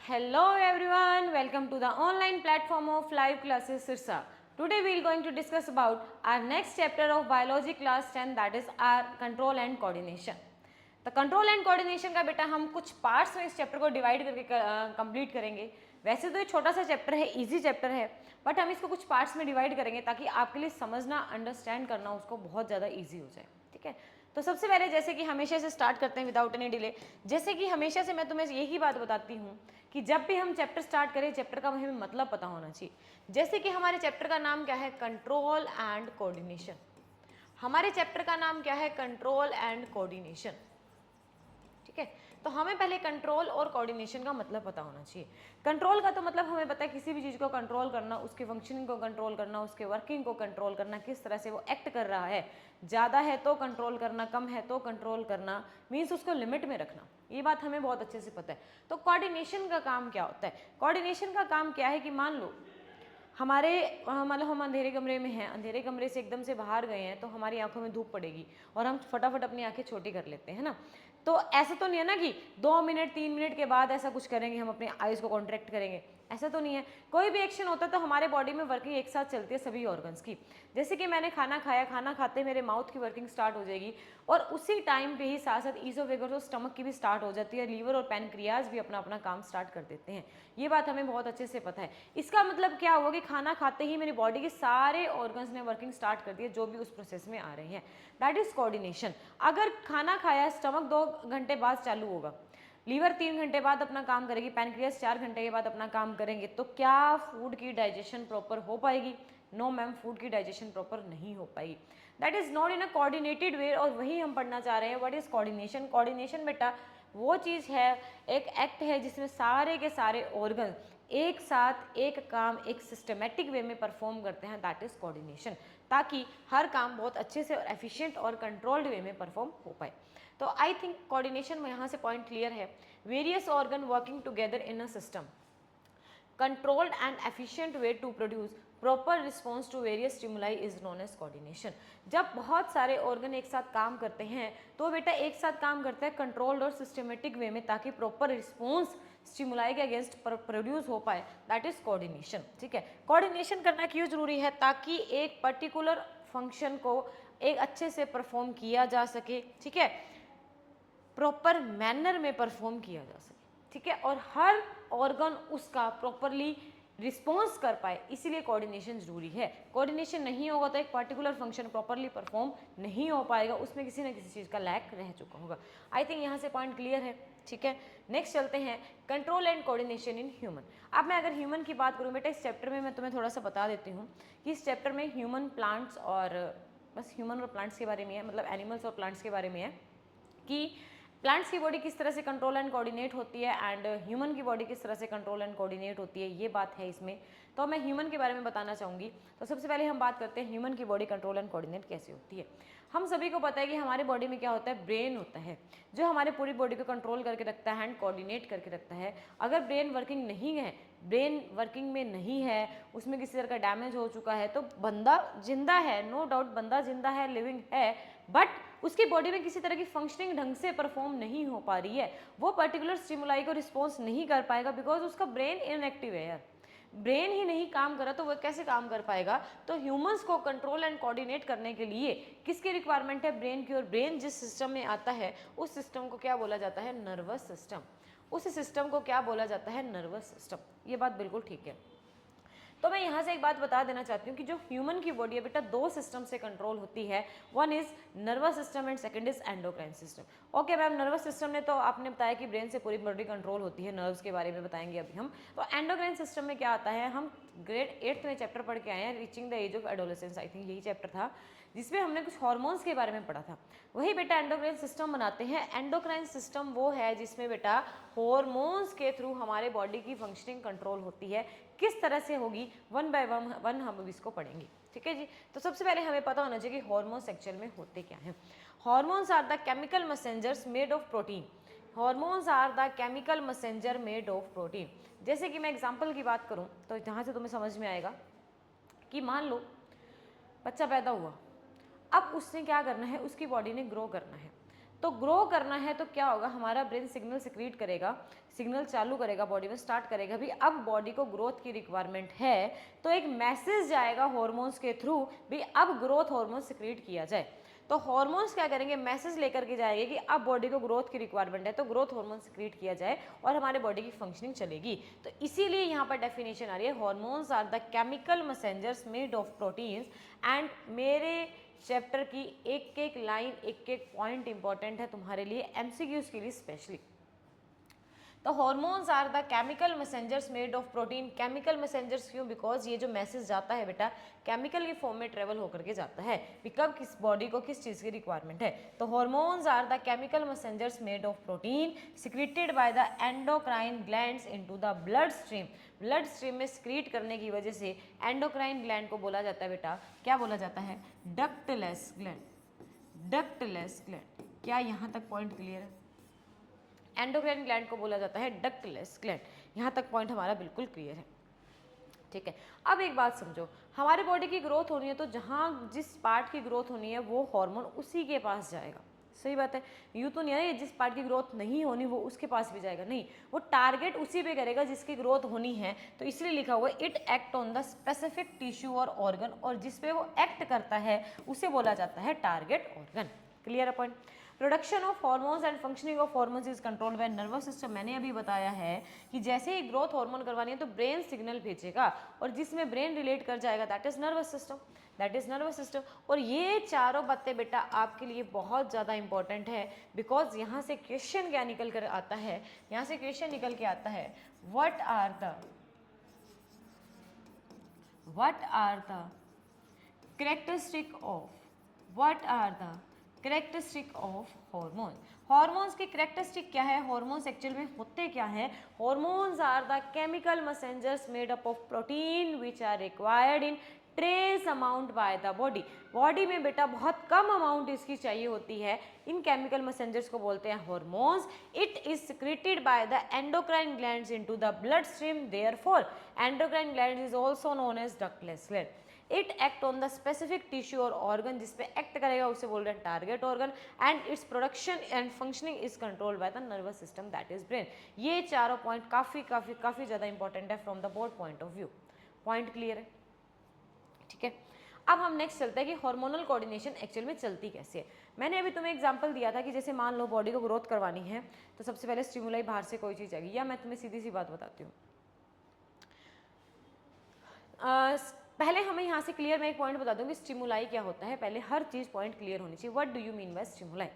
Hello everyone, welcome to the online platform of live classes Sirsa. Today we are going to discuss about our next chapter of biology class 10, that is our control and coordination. तो control and coordination का बेटा हम कुछ parts में इस chapter को divide करके complete करेंगे. वैसे तो ये छोटा सा चैप्टर है, इजी चैप्टर है, बट हम इसको कुछ पार्ट्स में डिवाइड करेंगे ताकि आपके लिए समझना, अंडरस्टैंड करना उसको बहुत ज़्यादा ईजी हो जाए. ठीक है, तो सबसे पहले जैसे कि हमेशा से स्टार्ट करते हैं विदाउट एनी डिले. जैसे कि हमेशा से मैं तुम्हें यही बात बताती हूँ कि जब भी हम चैप्टर स्टार्ट करें, चैप्टर का हमें मतलब पता होना चाहिए. जैसे कि हमारे चैप्टर का नाम क्या है, कंट्रोल एंड कोऑर्डिनेशन. हमारे चैप्टर का नाम क्या है, कंट्रोल एंड कोऑर्डिनेशन. ठीक है, तो हमें पहले कंट्रोल और कोऑर्डिनेशन का मतलब पता होना चाहिए. कंट्रोल का तो मतलब हमें पता है किसी भी चीज़ को कंट्रोल करना, उसके फंक्शनिंग को कंट्रोल करना, उसके वर्किंग को कंट्रोल करना, किस तरह से वो एक्ट कर रहा है. ज़्यादा है तो कंट्रोल करना, कम है तो कंट्रोल करना, मीन्स उसको लिमिट में रखना. ये बात हमें बहुत अच्छे से पता है. तो कोऑर्डिनेशन का काम क्या होता है? कोऑर्डिनेशन का काम क्या है कि मान लो हमारे मतलब हम अंधेरे कमरे में हैं, अंधेरे कमरे से एकदम से बाहर गए हैं तो हमारी आंखों में धूप पड़ेगी और हम फटाफट अपनी आंखें छोटी कर लेते हैं ना. तो ऐसा तो नहीं है ना कि 2 मिनट 3 मिनट के बाद ऐसा कुछ करेंगे, हम अपने आईज को कॉन्ट्रैक्ट करेंगे. ऐसा तो नहीं है. कोई भी एक्शन होता है तो हमारे बॉडी में वर्किंग एक साथ चलती है सभी ऑर्गन्स की. जैसे कि मैंने खाना खाया, खाना खाते मेरे माउथ की वर्किंग स्टार्ट हो जाएगी और उसी टाइम पे ही साथ साथ ईसोफेगस और स्टमक की भी स्टार्ट हो जाती है. लीवर और पैनक्रियाज भी अपना अपना काम स्टार्ट कर देते हैं. ये बात हमें बहुत अच्छे से पता है. इसका मतलब क्या हुआ कि खाना खाते ही मेरी बॉडी के सारे ऑर्गन्स ने वर्किंग स्टार्ट कर दी है जो भी उस प्रोसेस में आ रहे हैं. That is coordination. अगर खाना खाया, स्टमक 2 घंटे बाद चालू होगा, लीवर 3 घंटे बाद अपना काम करेगी, पैनक्रियास 4 घंटे के बाद अपना काम करेंगे, तो क्या फूड की डाइजेशन प्रॉपर हो पाएगी? नो मैम, फूड की डाइजेशन प्रॉपर नहीं हो पाएगी. That is not in a coordinated way. और वही हम पढ़ना चाह रहे हैं. What is coordination? कोऑर्डिनेशन बेटा वो चीज़ है, एक एक्ट है जिसमें सारे के सारे ऑर्गन एक साथ एक काम एक सिस्टमेटिक वे में परफॉर्म करते हैं. That is coordination. ताकि हर काम बहुत अच्छे से और एफिशिएंट और कंट्रोल्ड वे में परफॉर्म हो पाए. तो आई थिंक कोऑर्डिनेशन में यहाँ से पॉइंट क्लियर है. Various organ working together in a system, controlled and efficient way to produce proper response to various stimuli is known as coordination. जब बहुत सारे ऑर्गन एक साथ काम करते हैं तो बेटा एक साथ काम करते हैं कंट्रोल्ड और सिस्टमेटिक वे में ताकि प्रॉपर रिस्पॉन्स स्टिमुलाई के अगेंस्ट प्रोड्यूस हो पाए. That is coordination. ठीक है, कोऑर्डिनेशन करना क्यों जरूरी है? ताकि एक पर्टिकुलर फंक्शन को एक अच्छे से परफॉर्म किया जा सके. ठीक है, प्रॉपर मैनर में परफॉर्म किया जा सके. ठीक है, और हर ऑर्गन उसका प्रॉपरली रिस्पॉन्स कर पाए, इसीलिए कोऑर्डिनेशन जरूरी है. कोऑर्डिनेशन नहीं होगा तो एक पर्टिकुलर फंक्शन प्रॉपरली परफॉर्म नहीं हो पाएगा, उसमें किसी न किसी चीज़ का लैक रह चुका होगा. आई थिंक यहाँ से पॉइंट क्लियर है. ठीक है, नेक्स्ट चलते हैं control and coordination in human. अब मैं अगर ह्यूमन की बात करूँ बेटा, इस चैप्टर में मैं तुम्हें थोड़ा सा बता देती हूँ कि इस चैप्टर में ह्यूमन, प्लांट्स और बस ह्यूमन और प्लांट्स के बारे में है, मतलब एनिमल्स और प्लांट्स के बारे में है कि प्लांट्स की बॉडी किस तरह से कंट्रोल एंड कोऑर्डिनेट होती है एंड ह्यूमन की बॉडी किस तरह से कंट्रोल एंड कोऑर्डिनेट होती है, ये बात है इसमें. तो मैं ह्यूमन के बारे में बताना चाहूँगी. तो सबसे पहले हम बात करते हैं ह्यूमन की बॉडी कंट्रोल एंड कोऑर्डिनेट कैसे होती है. हम सभी को पता है कि हमारे बॉडी में क्या होता है, ब्रेन होता है जो हमारे पूरी बॉडी को कंट्रोल करके रखता है एंड कोऑर्डिनेट करके रखता है. अगर ब्रेन वर्किंग नहीं है, ब्रेन वर्किंग में नहीं है, उसमें किसी तरह का डैमेज हो चुका है, तो बंदा जिंदा है, नो डाउट बंदा जिंदा है, लिविंग है, बट उसकी बॉडी में किसी तरह की फंक्शनिंग ढंग से परफॉर्म नहीं हो पा रही है. वो पर्टिकुलर स्टिमुलाई को रिस्पॉन्स नहीं कर पाएगा बिकॉज उसका ब्रेन इनएक्टिव है यार. ब्रेन ही नहीं काम कर रहा तो वो कैसे काम कर पाएगा? तो ह्यूमंस को कंट्रोल एंड कोऑर्डिनेट करने के लिए किसकी रिक्वायरमेंट है? ब्रेन की. और ब्रेन जिस सिस्टम में आता है उस सिस्टम को क्या बोला जाता है? Nervous system. उस सिस्टम को क्या बोला जाता है? Nervous system. ये बात बिल्कुल ठीक है. तो मैं यहाँ से एक बात बता देना चाहती हूँ कि जो ह्यूमन की बॉडी है बेटा 2 सिस्टम से कंट्रोल होती है. One is nervous system and second is endocrine system. Okay ma'am, nervous system ने तो आपने बताया कि ब्रेन से पूरी बॉडी कंट्रोल होती है, नर्व्स के बारे में बताएंगे अभी हम. तो एंडोक्राइन सिस्टम में क्या आता है? हम ग्रेड 8th में चैप्टर पढ़ के आए हैं, reaching the age of adolescence. I think यही चैप्टर था जिसमें हमने कुछ हार्मोन्स के बारे में पढ़ा था. वही बेटा एंडोक्राइन सिस्टम बनाते हैं. एंडोक्राइन सिस्टम वो है जिसमें बेटा हार्मोन्स के थ्रू हमारे बॉडी की फंक्शनिंग कंट्रोल होती है. किस तरह से होगी, वन बाय वन हम इसको पढ़ेंगे. ठीक है जी. तो सबसे पहले हमें पता होना चाहिए कि हार्मोन्स एक्चुअल में होते क्या हैं. Hormones are the chemical messengers made of protein. Hormones are the chemical messenger made of protein. जैसे कि मैं एग्जांपल की बात करूं तो जहां से तुम्हें समझ में आएगा कि मान लो बच्चा पैदा हुआ, अब उसने क्या करना है, उसकी बॉडी ने ग्रो करना है. तो ग्रो करना है तो क्या होगा, हमारा ब्रेन सिग्नल सिक्रीट करेगा, सिग्नल चालू करेगा, बॉडी में स्टार्ट करेगा भी अब बॉडी को ग्रोथ की रिक्वायरमेंट है, तो एक मैसेज जाएगा हॉर्मोन्स के थ्रू भी अब ग्रोथ हार्मोन सिक्रीट किया जाए। तो हॉर्मोन्स क्या करेंगे, मैसेज लेकर के जाएंगे कि अब बॉडी को ग्रोथ की रिक्वायरमेंट है तो ग्रोथ हार्मोन सिक्रीट किया जाए और हमारे बॉडी की फंक्शनिंग चलेगी। तो इसीलिए यहाँ पर डेफिनेशन आ रही है, hormones are the chemical messengers made of proteins. And मेरे चैप्टर की एक एक लाइन, एक एक पॉइंट इंपॉर्टेंट है तुम्हारे लिए एमसीक्यूज के लिए स्पेशली। तो hormones are the chemical messengers made of protein. Chemical messengers क्यों, बिकॉज ये जो मैसेज जाता है बेटा केमिकल के फॉर्म में ट्रेवल होकर के जाता है कि कब किस बॉडी को किस चीज़ की रिक्वायरमेंट है। तो hormones are the chemical messengers made of protein secreted by the endocrine glands into the blood stream. Blood stream में सिक्रीट करने की वजह से एंडोक्राइन ग्लैंड को बोला जाता है बेटा, क्या बोला जाता है, डक्टलेस ग्लैंड। डक्टलेस ग्लैंड, क्या यहाँ तक पॉइंट क्लियर है? एंडोक्राइन ग्लैंड को बोला जाता है डक्टलेस ग्लैंड। यहाँ तक पॉइंट हमारा बिल्कुल क्लियर है, ठीक है। अब एक बात समझो, हमारे बॉडी की ग्रोथ होनी है तो जहाँ जिस पार्ट की ग्रोथ होनी है वो हार्मोन उसी के पास जाएगा। सही बात है, यूँ तो नहीं है जिस पार्ट की ग्रोथ नहीं होनी वो उसके पास भी जाएगा, नहीं, वो टारगेट उसी पे करेगा जिसकी ग्रोथ होनी है। तो इसलिए लिखा हुआ है it act on the specific tissue और ऑर्गन, और जिस पे वो एक्ट करता है उसे बोला जाता है टारगेट ऑर्गन। क्लियर है point? Production of hormones and functioning of hormones is controlled bye nervous system. मैंने अभी बताया है कि जैसे ही ग्रोथ हार्मोन करवानी है तो ब्रेन सिग्नल भेजेगा और जिसमें ब्रेन रिलेट कर जाएगा that is nervous system, that is nervous system. और ये चारों बातें बेटा आपके लिए बहुत ज़्यादा इंपॉर्टेंट है, बिकॉज यहाँ से क्वेश्चन क्या निकल कर आता है, यहाँ से क्वेश्चन निकल के आता है what are the characteristic of hormone. Hormones की कैरेक्टरिस्टिक क्या है, हॉर्मोन्स एक्चुअल में होते क्या है? Hormones are the chemical messengers made up of protein which are required in trace amount by the body. Body में बेटा बहुत कम अमाउंट इसकी चाहिए होती है, इन केमिकल मैसेंजर्स को बोलते हैं hormones. It is secreted by the endocrine glands into the blood stream, therefore endocrine gland is also known as ductless gland. It act on the specific tissue और ऑर्गन, जिसपे act करेगा उसे बोल रहे हैं target organ. And its production and functioning is controlled by the nervous system that is brain. ये चारों point काफी ज्यादा इंपॉर्टेंट है from the board point of view. Point clear है, ठीक है। अब हम नेक्स्ट चलते हैं कि हार्मोनल कोऑर्डिनेशन एक्चुअल में चलती कैसे है। मैंने अभी तुम्हें एग्जांपल दिया था कि जैसे मान लो बॉडी को ग्रोथ करवानी है तो सबसे पहले स्टिमुलाई बाहर से कोई चीज़ आएगी, या मैं तुम्हें सीधी सी बात बताती हूँ। पहले हमें यहाँ से क्लियर, मैं एक पॉइंट बता दूँगी स्टिमुलाई क्या होता है। पहले हर चीज़ पॉइंट क्लियर होनी चाहिए। What do you mean by stimuli?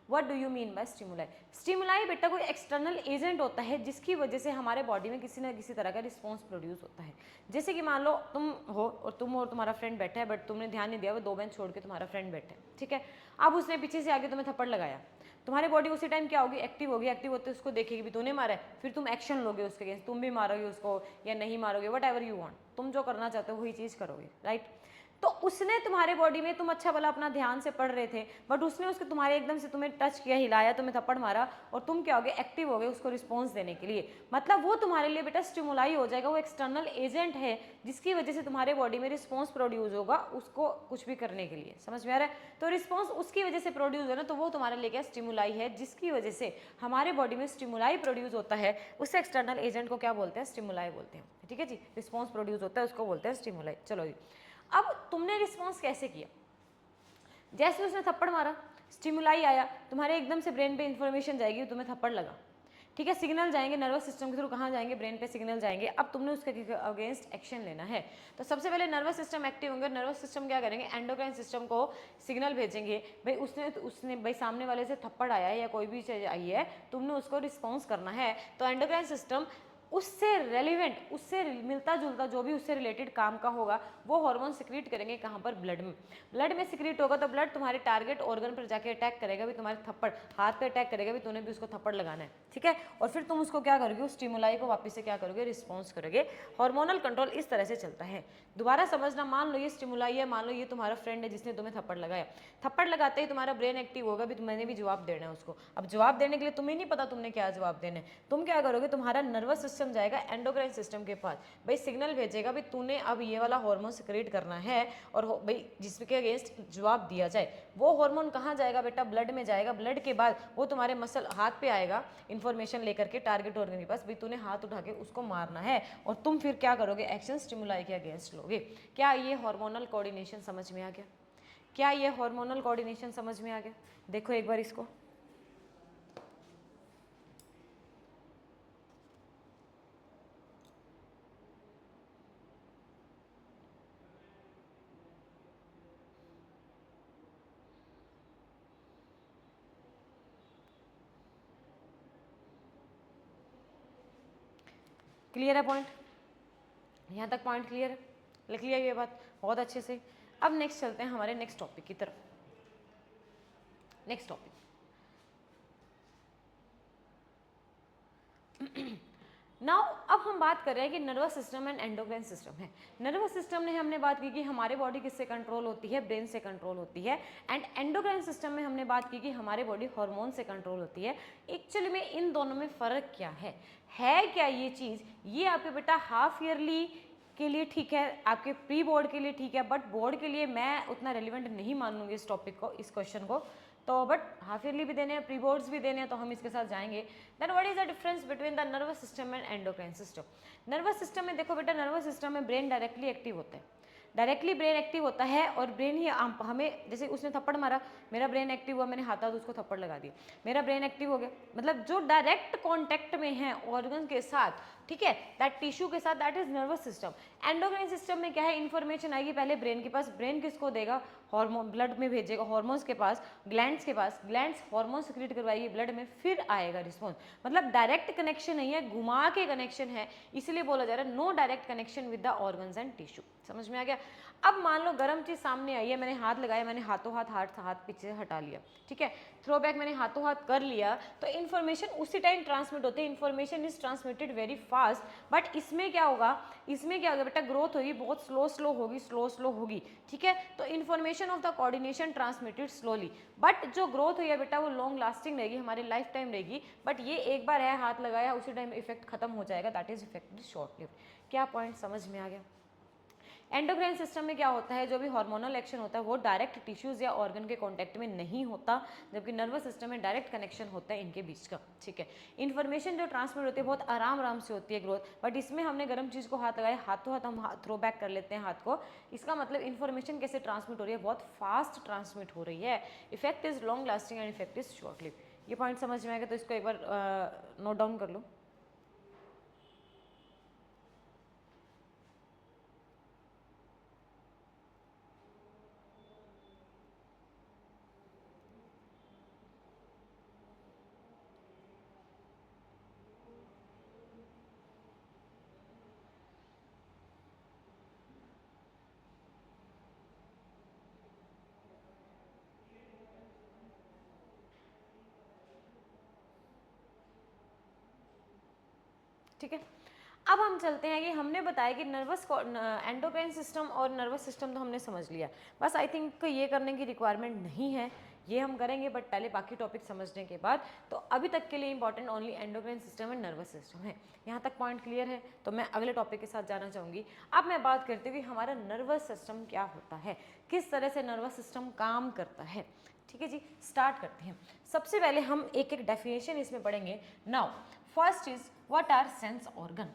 What do you mean by stimuli? Stimuli बेटा कोई एक्सटर्नल एजेंट होता है जिसकी वजह से हमारे बॉडी में किसी न किसी तरह का रिस्पॉन्स प्रोड्यूस होता है। जैसे कि मान लो तुम हो और तुम्हारा फ्रेंड बैठा है, बट तुमने ध्यान नहीं दिया, वो 2 बेंच छोड़ के तुम्हारा फ्रेंड बैठा है, ठीक है। अब उसने पीछे से आगे तुम्हें थप्पड़ लगाया, तुम्हारी बॉडी उसी टाइम क्या होगी, एक्टिव होगी। एक्टिव होते उसको देखेगी भी तूने मारा है, फिर तुम एक्शन लोगे उसके अगेंस्ट, तुम भी मारोगे उसको या नहीं मारोगे, वट एवर यू वांट, तुम जो करना चाहते हो वही चीज़ करोगे, राइट। तो उसने तुम्हारे बॉडी में, तुम अच्छा भला अपना ध्यान से पढ़ रहे थे, बट उसने उसके तुम्हारे एकदम से तुम्हें टच किया, हिलाया, तुम्हें थप्पड़ मारा, और तुम क्या होगे, एक्टिव हो गए उसको रिस्पॉन्स देने के लिए। मतलब वो तुम्हारे लिए बेटा स्टिमुलाई हो जाएगा, वो एक्सटर्नल एजेंट है जिसकी वजह से तुम्हारे बॉडी में रिस्पॉन्स प्रोड्यूस होगा उसको कुछ भी करने के लिए। समझ में आ रहा है? तो रिस्पॉन्स उसकी वजह से प्रोड्यूस हो ना, तो वो तुम्हारे लिए क्या, स्टिमुलाई है, जिसकी वजह से हमारे बॉडी में स्टिमुलाई प्रोड्यूस होता है। उस एक्सटर्नल एजेंट को क्या बोलते हैं, स्टिमुलाई बोलते हैं, ठीक है जी। रिस्पॉन्स प्रोड्यूस होता है उसको बोलते हैं स्टिमुलाई। चलो जी, अब तुमने रिस्पॉन्स कैसे किया? जैसे उसने थप्पड़ मारा, स्टिमुलाई आया, तुम्हारे एकदम से ब्रेन पे इंफॉर्मेशन जाएगी, तुम्हें थप्पड़ लगा, ठीक है। सिग्नल जाएंगे नर्वस सिस्टम के थ्रू, कहाँ जाएंगे, ब्रेन पे सिग्नल जाएंगे। अब तुमने उसके अगेंस्ट एक्शन लेना है, तो सबसे पहले नर्वस सिस्टम एक्टिव होंगे। नर्वस सिस्टम क्या करेंगे, एंडोक्राइन सिस्टम को सिग्नल भेजेंगे, भाई उसने भाई सामने वाले से थप्पड़ आया है या कोई भी चीज़ आई है, तुमने उसको रिस्पॉन्स करना है। तो एंडोक्राइन सिस्टम उससे रेलिवेंट, उससे मिलता जुलता जो भी उससे रिलेटेड काम का होगा वो हार्मोन सिक्रीट करेंगे। कहाँ पर, ब्लड में। ब्लड में सिक्रीट होगा तो ब्लड तुम्हारे टारगेट ऑर्गन पर जाके अटैक करेगा, भी तुम्हारे थप्पड़ हाथ पे अटैक करेगा, भी तूने भी उसको थप्पड़ लगाना है, ठीक है। और फिर तुम उसको क्या करोगे, उस स्टिमुलाई को वापस से क्या करोगे, रिस्पॉन्स करोगे। हार्मोनल कंट्रोल इस तरह से चलता है। दोबारा समझना, मान लो ये स्टिमुलाई है, मान लो ये तुम्हारा फ्रेंड है जिसने तुम्हें थप्पड़ लगाया, थप्पड़ लगाते ही तुम्हारा ब्रेन एक्टिव होगा, भी मैंने भी जवाब देना है उसको। अब जवाब देने के लिए तुम्हें नहीं पता तुमने क्या जवाब देना है, तुम क्या करोगे, तुम्हारा नर्वस सिस्टम सिस्टम जाएगा एंडोक्राइन सिस्टम के पास, भाई सिग्नल भेजेगा भाई तूने अब ये वाला हार्मोन सिक्रेट करना है और भाई जिसके अगेंस्ट जवाब दिया जाए। वो हार्मोन कहाँ जाएगा बेटा, ब्लड में जाएगा। ब्लड के बाद वो तुम्हारे मसल हाथ पे आएगा इन्फॉर्मेशन लेकर के टारगेट ऑर्गन के पास, भाई तूने हाथ उठा के उसको मारना है, और तुम फिर क्या करोगे, एक्शन स्टिमुलाई के अगेंस्ट लोगे। क्या ये हार्मोनल कोऑर्डिनेशन समझ में आ गया? क्या ये हार्मोनल कोऑर्डिनेशन समझ में आ गया? देखो एक बार इसको, क्लियर है पॉइंट? यहाँ तक पॉइंट क्लियर है? लिख लिया ये बात बहुत अच्छे से। अब नेक्स्ट चलते हैं हमारे नेक्स्ट टॉपिक की तरफ। नेक्स्ट टॉपिक नाउ, अब हम बात कर रहे हैं कि nervous system and endocrine system है। नर्वस सिस्टम में हमने बात की कि हमारे बॉडी किससे कंट्रोल होती है, ब्रेन से कंट्रोल होती है। एंड एंडोक्राइन सिस्टम में हमने बात की कि हमारे बॉडी हार्मोन से कंट्रोल होती है। एक्चुअली में इन दोनों में फ़र्क क्या है क्या ये चीज़, ये आपके बेटा हाफ ईयरली के लिए ठीक है, आपके प्री बोर्ड के लिए ठीक है, बट बोर्ड के लिए मैं उतना रेलिवेंट नहीं मानूंगी इस टॉपिक को, इस क्वेश्चन को। तो बट हाफ ईयरली भी देने हैं, प्री बोर्ड्स भी देने हैं, तो हम इसके साथ जाएंगे। Then what is the difference between the nervous system and endocrine system. Nervous system में देखो बेटा, नर्वस सिस्टम में ब्रेन डायरेक्टली एक्टिव होता है, डायरेक्टली ब्रेन एक्टिव होता है, और ब्रेन ही हमें, जैसे उसने थप्पड़ मारा, मेरा ब्रेन एक्टिव हुआ, मैंने हाथा तो उसको थप्पड़ लगा दिया, मेरा ब्रेन एक्टिव हो गया। मतलब जो डायरेक्ट कॉन्टेक्ट में है ऑर्गन के साथ, ठीक है, दैट टिश्यू के साथ, that is nervous system. Endocrine system में क्या है, इन्फॉर्मेशन आएगी पहले ब्रेन के पास, ब्रेन किसको देगा, हार्मोन ब्लड में भेजेगा, हार्मोन्स के पास, ग्लैंड्स के पास, ग्लैंड्स हार्मोन सिक्रेट करवाएगी ब्लड में, फिर आएगा रिस्पॉन्स। मतलब डायरेक्ट कनेक्शन नहीं है, घुमा के कनेक्शन है, इसलिए बोला जा रहा है no direct connection with the organs and tissue. समझ में आ गया? अब मान लो गर्म चीज सामने आई है, मैंने हाथ लगाया, मैंने हाथों हाथ पीछे से हटा लिया, ठीक है, थ्रो बैक मैंने हाथों हाथ कर लिया, तो इन्फॉर्मेशन उसी टाइम ट्रांसमिट होती है, information is transmitted very fast. But इसमें क्या होगा, बेटा ग्रोथ होगी, बहुत स्लो होगी, ठीक है, तो information of the coordination transmitted slowly. But जो ग्रोथ हुई है बेटा वो लॉन्ग लास्टिंग रहेगी, हमारी लाइफ टाइम रहेगी। बट ये एक बार है, हाथ लगाया उसी टाइम इफेक्ट खत्म हो जाएगा, that is effect short lived. क्या पॉइंट समझ में आ गया? एंडोक्राइन सिस्टम में क्या होता है, जो भी हार्मोनल एक्शन होता है वो डायरेक्ट टिश्यूज या ऑर्गन के कांटेक्ट में नहीं होता, जबकि नर्वस सिस्टम में डायरेक्ट कनेक्शन होता है इनके बीच का, ठीक है। इन्फॉर्मेशन जो ट्रांसमिट होती है बहुत आराम से होती है ग्रोथ, बट इसमें हमने गर्म चीज़ को हाथ लगाया, हाथों हाथ हम थ्रो बैक कर लेते हैं हाथ को, इसका मतलब इन्फॉर्मेशन कैसे ट्रांसमिट हो रही है, बहुत फास्ट ट्रांसमिट हो रही है। Effect is long lasting and effect is short live. ये पॉइंट समझ में आएगा, तो इसको एक बार नोट डाउन कर लो। ठीक है, अब हम चलते हैं कि हमने बताया कि नर्वस एंडोक्राइन सिस्टम और नर्वस सिस्टम तो हमने समझ लिया, बस आई थिंक ये करने की रिक्वायरमेंट नहीं है, ये हम करेंगे बट पहले बाकी टॉपिक समझने के बाद। तो अभी तक के लिए important only endocrine system and nervous system है। यहाँ तक पॉइंट क्लियर है, तो मैं अगले टॉपिक के साथ जाना चाहूँगी। अब मैं बात करती हूँ कि हमारा नर्वस सिस्टम क्या होता है, किस तरह से नर्वस सिस्टम काम करता है। ठीक है जी, स्टार्ट करते हैं। सबसे पहले हम एक एक डेफिनेशन इसमें पढ़ेंगे। Now first is what are sense organ.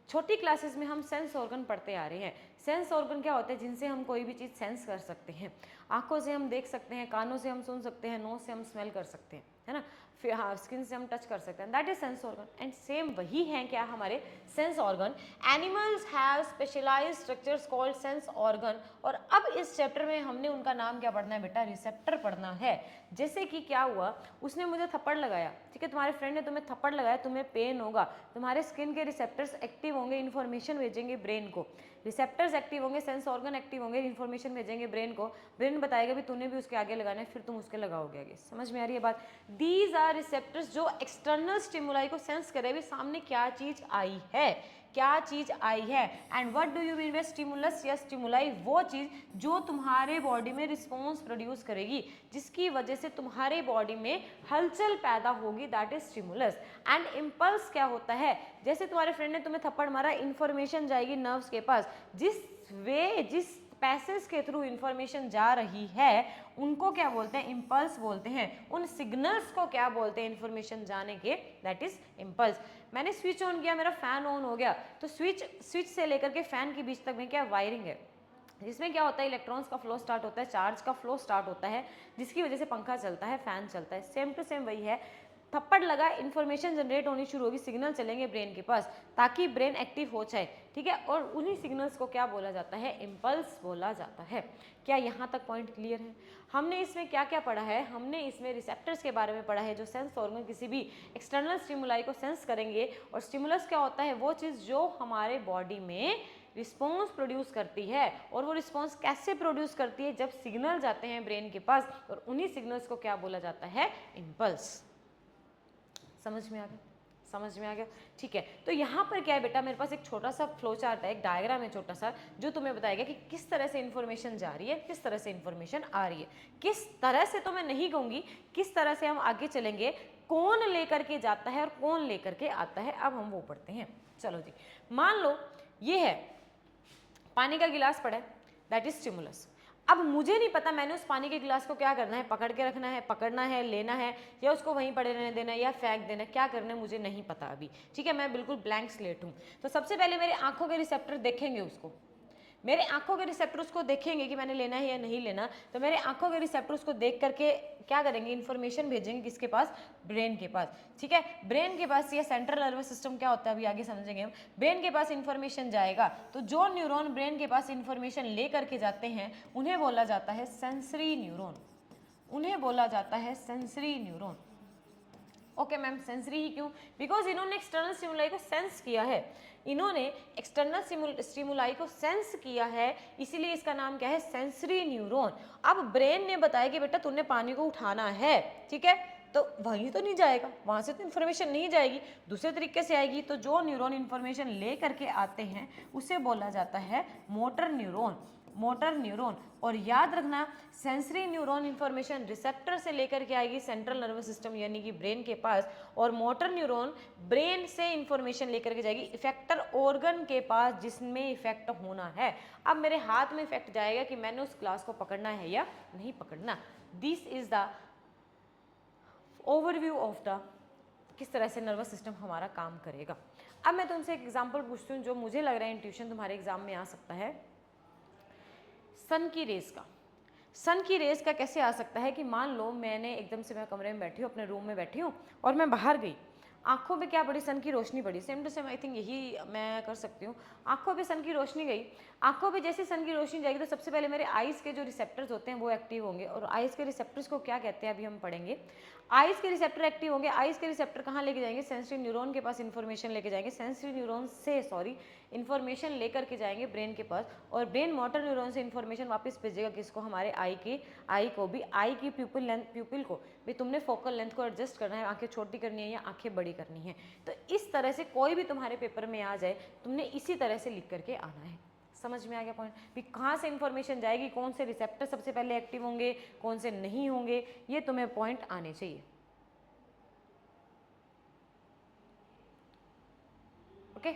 छोटी क्लासेस में हम सेंस ऑर्गन पढ़ते आ रहे हैं। सेंस ऑर्गन क्या होते हैं, जिनसे हम कोई भी चीज़ सेंस कर सकते हैं। आंखों से हम देख सकते हैं, कानों से हम सुन सकते हैं, नोज से हम स्मेल कर सकते हैं, है ना, फिर हाँ स्किन से हम टच कर सकते हैं, that is sense organ. And same वही है क्या हमारे sense organ. Animals have specialised structures called sense organ. और अब इस चैप्टर में हमने उनका नाम क्या पढ़ना है बेटा, रिसेप्टर पढ़ना है। जैसे कि क्या हुआ, उसने मुझे थप्पड़ लगाया, ठीक है, तुम्हारे फ्रेंड ने तुम्हें थप्पड़ लगाया, तुम्हें पेन होगा, तुम्हारे स्किन के रिसेप्टर्स एक्टिव होंगे, इन्फॉर्मेशन भेजेंगे ब्रेन को, रिसेप्टर्स एक्टिव होंगे, सेंस ऑर्गन एक्टिव होंगे, इन्फॉर्मेशन भेजेंगे ब्रेन को, ब्रेन बताएगा भी तूने भी उसके आगे लगाना है, फिर तुम उसके लगाओगे आगे। समझ में आ रही है बात? दीज आर आर रिसेप्टर्स जो एक्सटर्नल स्टिमुलाई को सेंस करे भी सामने क्या चीज आई है, क्या चीज आई है। And what do you mean by stimulus या स्टिमुलाई, वो चीज जो तुम्हारे बॉडी में रिस्पॉन्स प्रोड्यूस करेगी, जिसकी वजह से तुम्हारे बॉडी में हलचल पैदा होगी, that is stimulus. And impulse क्या होता है, जैसे तुम्हारे फ्रेंड ने तुम्हें थप्पड़ मारा, इंफॉर्मेशन जाएगी नर्व्स के पास, जिस पैसेज के थ्रू इंफॉर्मेशन जा रही है उनको क्या बोलते हैं, इम्पल्स बोलते हैं। उन सिग्नल्स को क्या बोलते हैं, इंफॉर्मेशन जाने के, दैट इज इम्पल्स। मैंने स्विच ऑन किया, मेरा फैन ऑन हो गया, तो स्विच से लेकर के फैन के बीच तक में क्या वायरिंग है, जिसमें क्या होता है, इलेक्ट्रॉन्स का फ्लो स्टार्ट होता है, चार्ज का फ्लो स्टार्ट होता है, जिसकी वजह से पंखा चलता है, फैन चलता है। सेम टू सेम वही है, थप्पड़ लगा, इन्फॉर्मेशन जनरेट होनी शुरू होगी, सिग्नल चलेंगे ब्रेन के पास ताकि ब्रेन एक्टिव हो जाए, ठीक है। और उन्हीं सिग्नल्स को क्या बोला जाता है, इम्पल्स बोला जाता है। क्या यहाँ तक पॉइंट क्लियर है? हमने इसमें क्या क्या पढ़ा है, हमने इसमें रिसेप्टर्स के बारे में पढ़ा है जो सेंस ऑर्गन किसी भी एक्सटर्नल स्टिमुलाई को सेंस करेंगे। और स्टिमुलस क्या होता है, वो चीज़ जो हमारे बॉडी में रिस्पॉन्स प्रोड्यूस करती है। और वो रिस्पॉन्स कैसे प्रोड्यूस करती है, जब सिग्नल जाते हैं ब्रेन के पास, और उन्हीं सिग्नल्स को क्या बोला जाता है, इम्पल्स। समझ में आ गया, समझ में आ गया, ठीक है। तो यहाँ पर क्या है बेटा, मेरे पास एक छोटा सा फ्लो चार्ट है, एक डायग्राम है छोटा सा, जो तुम्हें बताएगा कि किस तरह से इन्फॉर्मेशन जा रही है, किस तरह से इन्फॉर्मेशन आ रही है। किस तरह से तो मैं नहीं कहूँगी, किस तरह से हम आगे चलेंगे, कौन लेकर के जाता है और कौन लेकर के आता है, अब हम वो पढ़ते हैं। चलो जी, मान लो ये है पानी का गिलास पड़ा है, दैट इज स्टिमुलस। अब मुझे नहीं पता मैंने उस पानी के गिलास को क्या करना है, पकड़ के रखना है, पकड़ना है, लेना है, या उसको वहीं पड़े रहने देना है, या फेंक देना है, क्या करना है मुझे नहीं पता अभी, ठीक है। मैं बिल्कुल ब्लैंक स्लेट हूँ। तो सबसे पहले मेरे आंखों के रिसेप्टर देखेंगे उसको, मेरे आंखों के रिसेप्टर उसको देखेंगे कि मैंने लेना है या नहीं लेना। तो मेरे आंखों के रिसेप्टर उसको देख करके क्या करेंगे, इन्फॉर्मेशन भेजेंगे किसके पास, ब्रेन के पास, ठीक है। ब्रेन के पास, ये सेंट्रल नर्वस सिस्टम क्या होता है अभी आगे समझेंगे हम। ब्रेन के पास इन्फॉर्मेशन जाएगा, तो जो न्यूरॉन ब्रेन के पास इन्फॉर्मेशन ले करके जाते हैं उन्हें बोला जाता है सेंसरी न्यूरॉन, उन्हें बोला जाता है sensory neuron. Okay ma'am, sensory ही क्यों, बिकॉज इन्होंने एक्सटर्नल स्टिमुलाई को सेंस किया है, इन्होंने एक्सटर्नल स्टिमुलाई को सेंस किया है, इसीलिए इसका नाम क्या है, सेंसरी न्यूरॉन। अब ब्रेन ने बताया कि बेटा तूने पानी को उठाना है, ठीक है, तो वहीं तो नहीं जाएगा, वहां से तो इन्फॉर्मेशन नहीं जाएगी, दूसरे तरीके से आएगी। तो जो न्यूरॉन इन्फॉर्मेशन ले करके आते हैं उसे बोला जाता है मोटर न्यूरॉन, मोटर न्यूरॉन। और याद रखना, सेंसरी न्यूरॉन इन्फॉर्मेशन रिसेप्टर से लेकर के आएगी सेंट्रल नर्वस सिस्टम यानी कि ब्रेन के पास, और मोटर न्यूरॉन ब्रेन से इन्फॉर्मेशन लेकर के जाएगी इफेक्टर ऑर्गन के पास जिसमें इफेक्ट होना है। अब मेरे हाथ में इफेक्ट जाएगा कि मैंने उस ग्लास को पकड़ना है या नहीं पकड़ना। This is the overview of the किस तरह से नर्वस सिस्टम हमारा काम करेगा। अब मैं तुमसे एक एग्जांपल पूछती हूँ जो मुझे लग रहा है इंट्यूशन तुम्हारे एग्जाम में आ सकता है। सन की रेस का, सन की रेस का कैसे आ सकता है कि मान लो मैंने एकदम से, मैं कमरे में बैठी हूँ, अपने रूम में बैठी हूँ, और मैं बाहर गई, आंखों पे क्या पड़ी, सन की रोशनी पड़ी। Same to same I think यही मैं कर सकती हूँ, आंखों पे सन की रोशनी गई, आंखों पे जैसे सन की रोशनी जाएगी तो सबसे पहले मेरे आइज़ के जो रिसेप्टर्स होते हैं वो एक्टिव होंगे। और आइज़ के रिसेप्टर्स को क्या कहते हैं अभी हम पढ़ेंगे। आइज़ के रिसेप्टर एक्टिव होंगे, आइज़ के रिसेप्टर कहाँ लेके जाएंगे, सेंसरी न्यूरॉन के पास इन्फॉर्मेशन लेके जाएंगे, सेंसरी न्यूरॉन से इन्फॉर्मेशन लेकर के जाएंगे ब्रेन के पास, और ब्रेन मोटर न्यूरॉन से इन्फॉर्मेशन वापस भेजेगा किसको, हमारे आई को भी, आई की प्यूपिल को भी तुमने फोकल लेंथ को एडजस्ट करना है, आंखें छोटी करनी है या आंखें बड़ी करनी है। तो इस तरह से कोई भी तुम्हारे पेपर में आ जाए, तुमने इसी तरह से लिख करके आना है। समझ में आ गया पॉइंट भी, कहाँ से इन्फॉर्मेशन जाएगी, कौन से रिसेप्टर सबसे पहले एक्टिव होंगे, कौन से नहीं होंगे, ये तुम्हें पॉइंट आने चाहिए। ओके,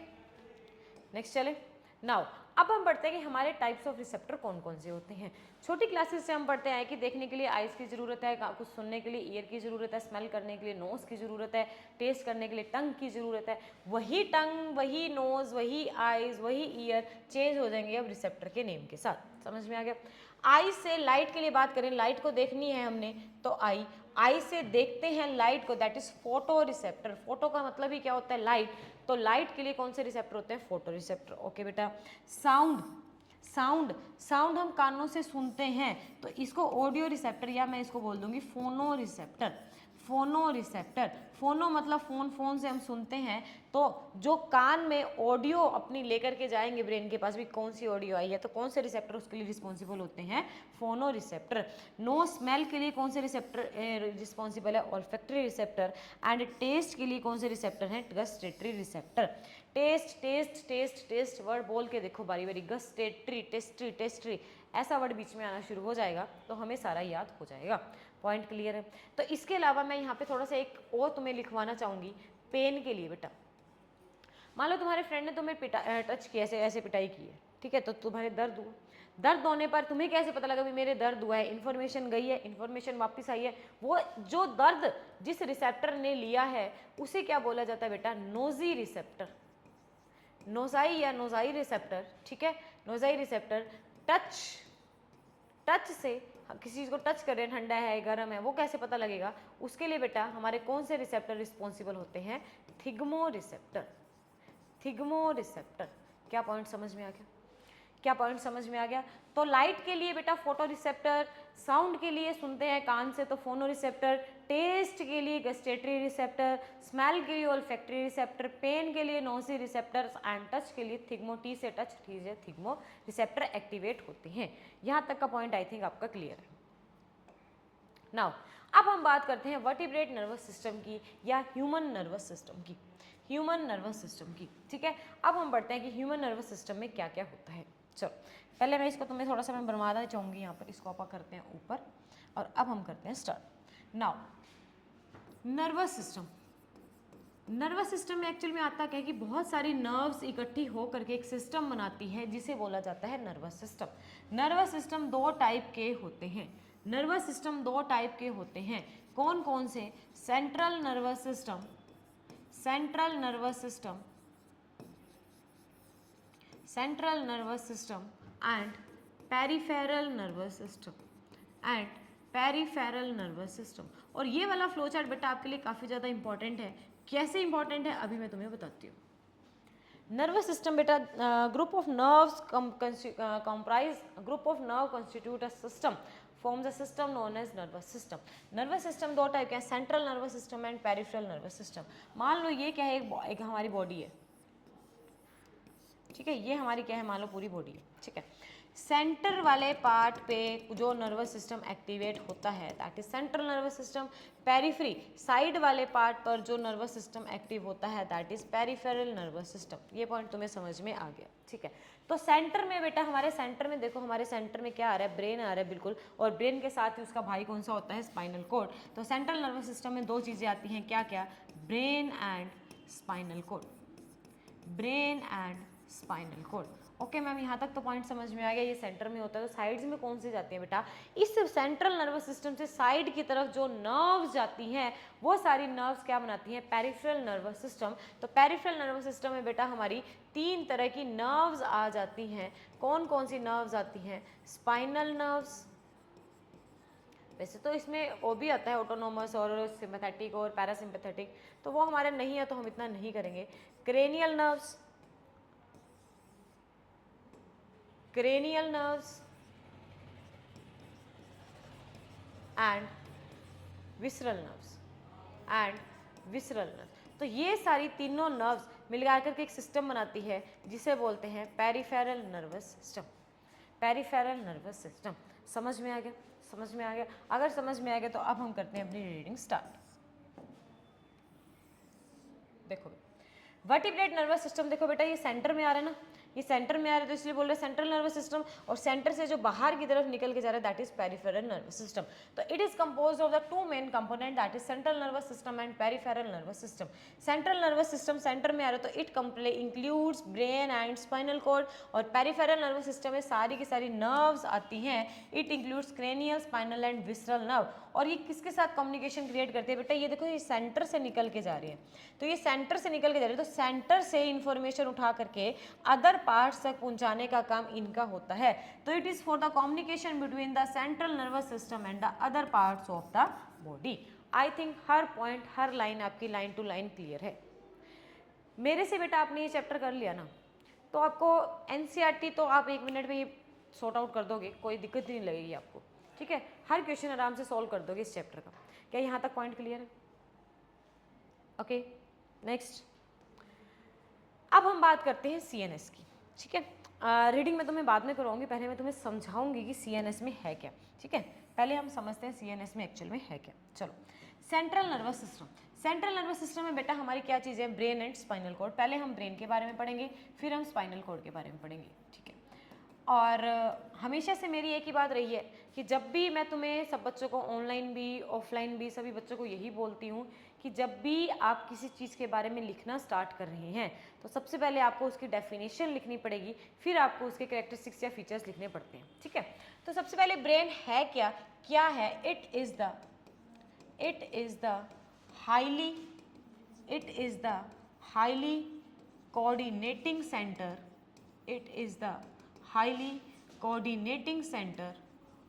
नेक्स्ट चले। नाउ अब हम पढ़ते हैं कि हमारे टाइप्स ऑफ रिसेप्टर कौन कौन से होते हैं। छोटी क्लासेस से हम पढ़ते हैं कि देखने के लिए आइज़ की ज़रूरत है, कुछ सुनने के लिए ईयर की ज़रूरत है, स्मेल करने के लिए नोज़ की ज़रूरत है, टेस्ट करने के लिए टंग की ज़रूरत है। वही टंग, वही नोज़, वही आइज़, वही ईयर चेंज हो जाएंगे अब रिसेप्टर के नेम के साथ। समझ में आ गया। आई से लाइट के लिए बात करें, लाइट को देखनी है हमने तो आई से देखते हैं लाइट को, that is photo receptor. Photo का मतलब ही क्या होता है, लाइट। तो लाइट के लिए कौन से रिसेप्टर होते हैं, फोटो रिसेप्टर। ओके बेटा। साउंड, साउंड हम कानों से सुनते हैं तो इसको ऑडियो रिसेप्टर, या मैं इसको बोल दूंगी फोनो रिसेप्टर। फोनो रिसेप्टर, फोनो मतलब फोन, फोन से हम सुनते हैं, तो जो कान में ऑडियो अपनी लेकर के जाएंगे ब्रेन के पास भी कौन सी ऑडियो आई है, तो कौन से रिसेप्टर उसके लिए रिस्पॉन्सिबल होते हैं, फोनो रिसेप्टर। नो स्मेल के लिए कौन से रिसेप्टर रिस्पॉन्सिबल है, ऑल्फैक्टरी रिसेप्टर। एंड टेस्ट के लिए कौन से रिसेप्टर हैं, gustatory receptor. Taste taste taste taste word बोल के देखो बारी बारी, गस्टेटरी, टेस्ट्री, टेस्ट्री, ऐसा वर्ड बीच में आना शुरू हो जाएगा तो हमें सारा याद हो जाएगा। पॉइंट क्लियर है। तो इसके अलावा मैं यहाँ पे थोड़ा सा एक और तुम्हें लिखवाना चाहूँगी पेन के लिए। बेटा मान लो तुम्हारे फ्रेंड ने तुम्हें टच किया, ऐसे ऐसे पिटाई की है, ठीक है, तो तुम्हारे दर्द हुआ। दर्द होने पर तुम्हें कैसे पता लगा भी मेरे दर्द हुआ है, इन्फॉर्मेशन गई है, इन्फॉर्मेशन वापस आई है, वो जो दर्द जिस रिसेप्टर ने लिया है उसे क्या बोला जाता है बेटा, नोजी रिसेप्टर, नोजाई या नोजाई रिसेप्टर, ठीक है, नोजाई रिसेप्टर। टच, टच से किसी चीज़ को टच कर रहे हैं, ठंडा है गर्म है, वो कैसे पता लगेगा, उसके लिए बेटा हमारे कौन से रिसेप्टर रिस्पॉन्सिबल होते हैं, थिग्मो रिसेप्टर, थिग्मो रिसेप्टर। क्या पॉइंट समझ में आ गया, क्या पॉइंट समझ में आ गया। तो लाइट के लिए बेटा फोटो रिसेप्टर, साउंड के लिए सुनते हैं कान से तो फोनो रिसेप्टर, टेस्ट के लिए गस्टेटरी रिसेप्टर, स्मेल के लिए ओल्फैक्टरी रिसेप्टर, पेन के लिए नोजी रिसेप्टर एंड टच के लिए थिग्मो, टी से टच, टी से थिग्मो रिसेप्टर एक्टिवेट होते हैं। यहाँ तक का पॉइंट आई थिंक आपका क्लियर है। नाउ अब हम बात करते हैं वर्टिब्रेट नर्वस सिस्टम की या ह्यूमन नर्वस सिस्टम की, ह्यूमन नर्वस सिस्टम की, ठीक है। अब हम बढ़ते हैं कि ह्यूमन नर्वस सिस्टम में क्या क्या होता है। चलो पहले मैं इसको तुम्हें थोड़ा सा मैं बनवाना चाहूँगी, यहाँ पर इसको अपन करते हैं ऊपर और अब हम करते हैं start. Now nervous system, nervous system में एक्चुअल में आता क्या है कि बहुत सारी नर्व्स इकट्ठी हो करके एक सिस्टम बनाती है जिसे बोला जाता है नर्वस सिस्टम। नर्वस सिस्टम दो टाइप के होते हैं, नर्वस सिस्टम दो टाइप के होते हैं, कौन कौन से, central nervous system, central nervous system, central nervous system and peripheral nervous system, and peripheral nervous system. और ये वाला फ्लो चार्ट बेटा आपके लिए काफ़ी ज़्यादा इंपॉर्टेंट है। कैसे इंपॉर्टेंट है अभी मैं तुम्हें बताती हूँ। नर्वस सिस्टम बेटा group of nerves comprise group of nerve constitute a system forms a system known as nervous system। Nervous system दो टाइप के हैं, central nervous system and peripheral nervous system. मान लो ये क्या है, एक हमारी बॉडी है, ठीक है, ये हमारी क्या है, मान लो पूरी बॉडी है, ठीक है। सेंटर वाले पार्ट पे जो नर्वस सिस्टम एक्टिवेट होता है that is central nervous system. Periphery side वाले पार्ट पर जो नर्वस सिस्टम एक्टिव होता है that is peripheral nervous system. ये पॉइंट तुम्हें समझ में आ गया, ठीक है। तो सेंटर में बेटा, हमारे सेंटर में देखो, हमारे सेंटर में क्या आ रहा है, ब्रेन आ रहा है बिल्कुल, और ब्रेन के साथ ही उसका भाई कौन सा होता है, स्पाइनल कॉर्ड। तो सेंट्रल नर्वस सिस्टम में दो चीज़ें आती हैं, क्या क्या, brain and spinal cord, brain and spinal cord. Okay ma'am, यहाँ तक तो पॉइंट समझ में आ गया, ये सेंटर में होता है। तो साइड्स में कौन सी जाती है बेटा, इस सेंट्रल नर्वस सिस्टम से साइड की तरफ जो नर्व्स जाती हैं वो सारी नर्व्स क्या बनाती हैं, पेरिफेरल नर्वस सिस्टम। तो पेरिफेरल नर्वस सिस्टम में बेटा हमारी तीन तरह की नर्व्स आ जाती हैं। कौन कौन सी नर्व्स आती हैं, स्पाइनल नर्व्स, वैसे तो इसमें वो भी आता है ऑटोनोमस और सिंपैथेटिक और पैरासिम्पैथेटिक, तो वो हमारे नहीं है तो हम इतना नहीं करेंगे। Cranial nerves, cranial nerves and visceral nerves and visceral nerves। तो ये सारी तीनों नर्व्स मिलकर करके एक सिस्टम बनाती है जिसे बोलते हैं peripheral nervous system, peripheral nervous system. समझ में आ गया, समझ में आ गया। अगर समझ में आ गया तो अब हम करते हैं अपनी रीडिंग स्टार्ट। देखो वर्टिब्रेट नर्वस सिस्टम, देखो बेटा ये सेंटर में आ रहा है ना, ये सेंटर में आ रहा है तो इसलिए बोल रहे हैं सेंट्रल नर्वस सिस्टम, और सेंटर से जो बाहर की तरफ निकल के जा रहा है that is peripheral nervous system. तो it is composed of the two main component that is central nervous system and peripheral nervous system. Central nervous system centre में आ रहा है तो it includes brain and spinal cord, और peripheral nervous system में सारी की सारी नर्व्स आती हैं, it includes cranial, spinal and visceral nerve. और ये किसके साथ कम्युनिकेशन क्रिएट करते हैं बेटा, ये देखो ये सेंटर से निकल के जा रही है, तो ये सेंटर से निकल के जा रही है, तो सेंटर से इंफॉर्मेशन उठा करके अदर पार्ट्स तक पहुंचाने का काम इनका होता है। तो it is for the communication between the central nervous system and the other parts of the body. I think her point, her line आपकी लाइन टू लाइन क्लियर है। मेरे से बेटा आपने ये चैप्टर कर लिया ना, तो आपको एनसीईआरटी तो आप 1 मिनट में ये सॉर्ट आउट कर दोगे, कोई दिक्कत नहीं लगेगी आपको, ठीक है। हर क्वेश्चन आराम से सॉल्व कर दोगे इस चैप्टर का। क्या यहाँ तक पॉइंट क्लियर है? ओके नेक्स्ट, अब हम बात करते हैं CNS की, ठीक है। रीडिंग मैं तुम्हें बाद में करवाऊंगी, पहले मैं तुम्हें समझाऊंगी कि CNS में है क्या, ठीक है। पहले हम समझते हैं CNS में एक्चुअल में है क्या। चलो, central nervous system. Central nervous system में बेटा हमारी क्या चीज़ है, ब्रेन एंड स्पाइनल कॉर्ड। पहले हम ब्रेन के बारे में पढ़ेंगे, फिर हम स्पाइनल कॉर्ड के बारे में पढ़ेंगे, ठीक है। और हमेशा से मेरी एक ही बात रही है कि जब भी मैं तुम्हें, सब बच्चों को, ऑनलाइन भी ऑफलाइन भी, सभी बच्चों को यही बोलती हूँ कि जब भी आप किसी चीज़ के बारे में लिखना स्टार्ट कर रहे हैं तो सबसे पहले आपको उसकी डेफिनेशन लिखनी पड़ेगी, फिर आपको उसके कैरेक्टरिस्टिक्स या फीचर्स लिखने पड़ते हैं, ठीक है। तो सबसे पहले ब्रेन है क्या, क्या है, it is the highly coordinating centre, it is the highly coordinating center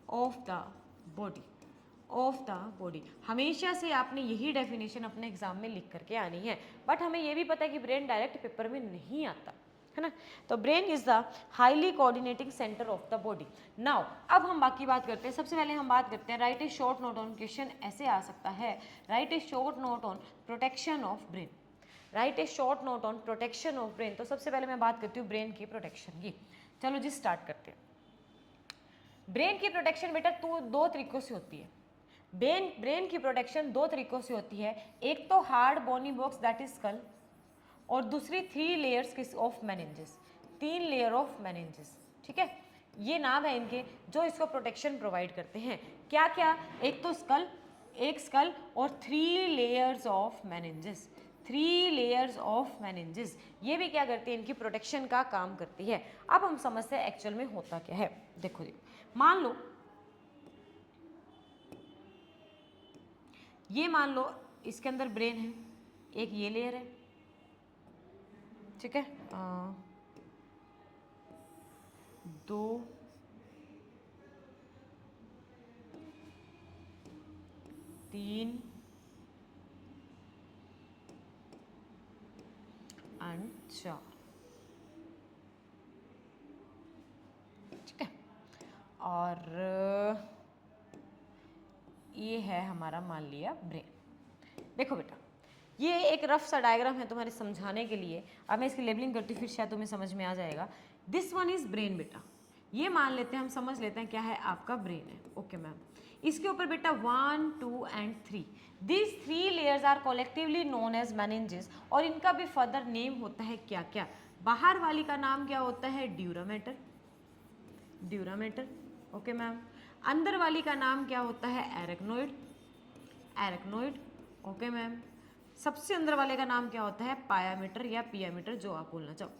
of the body। हमेशा से आपने यही डेफिनेशन अपने एग्जाम में लिख करके आनी है, बट हमें ये भी पता है कि ब्रेन डायरेक्ट पेपर में नहीं आता है ना। तो brain is the highly coordinating centre of the body. Now अब हम बाकी बात करते हैं। सबसे पहले हम बात करते हैं, right A short note on, question ऐसे आ सकता है, right A short note on protection of brain, right A short note on protection of brain. तो सबसे पहले मैं बात करती हूँ ब्रेन की प्रोटेक्शन की। चलो जी स्टार्ट करते हैं। ब्रेन की प्रोटेक्शन बेटा तो दो तरीकों से होती है। ब्रेन की प्रोटेक्शन दो तरीकों से होती है, एक तो hard bony box that is skull, और दूसरी 3 layers of meninges, 3 layer of meninges, ठीक है। ये नाम है इनके जो इसको प्रोटेक्शन प्रोवाइड करते हैं। क्या क्या, एक तो एक स्कल और 3 layers of meninges, 3 layers of meninges, ये भी क्या करती है, इनकी प्रोटेक्शन का काम करती है। अब हम समझते हैं एक्चुअल में होता क्या है। देखो मान लो इसके अंदर ब्रेन है, एक ये लेयर है, ठीक है, 2 3 एंड 4, ठीक है। और ये है हमारा मान लिया ब्रेन। देखो बेटा ये एक रफ सा डायग्राम है तुम्हारे समझाने के लिए, अब मैं इसकी लेबलिंग करती हूँ फिर शायद तुम्हें समझ में आ जाएगा। दिस वन इज ब्रेन बेटा, ये मान लेते हैं, हम समझ लेते हैं क्या है, आपका ब्रेन है, ओके मैम। इसके ऊपर बेटा 1 2 and 3, these 3 layers are collectively known as meninges, और इनका भी फर्दर नेम होता है क्या क्या। बाहर वाली का नाम क्या होता है, ड्यूरामेटर, ओके मैम। अंदर वाली का नाम क्या होता है, एरेक्नोइड, ओके मैम। सबसे अंदर वाले का नाम क्या होता है, पायामीटर या पियामीटर, जो आप बोलना चाहो,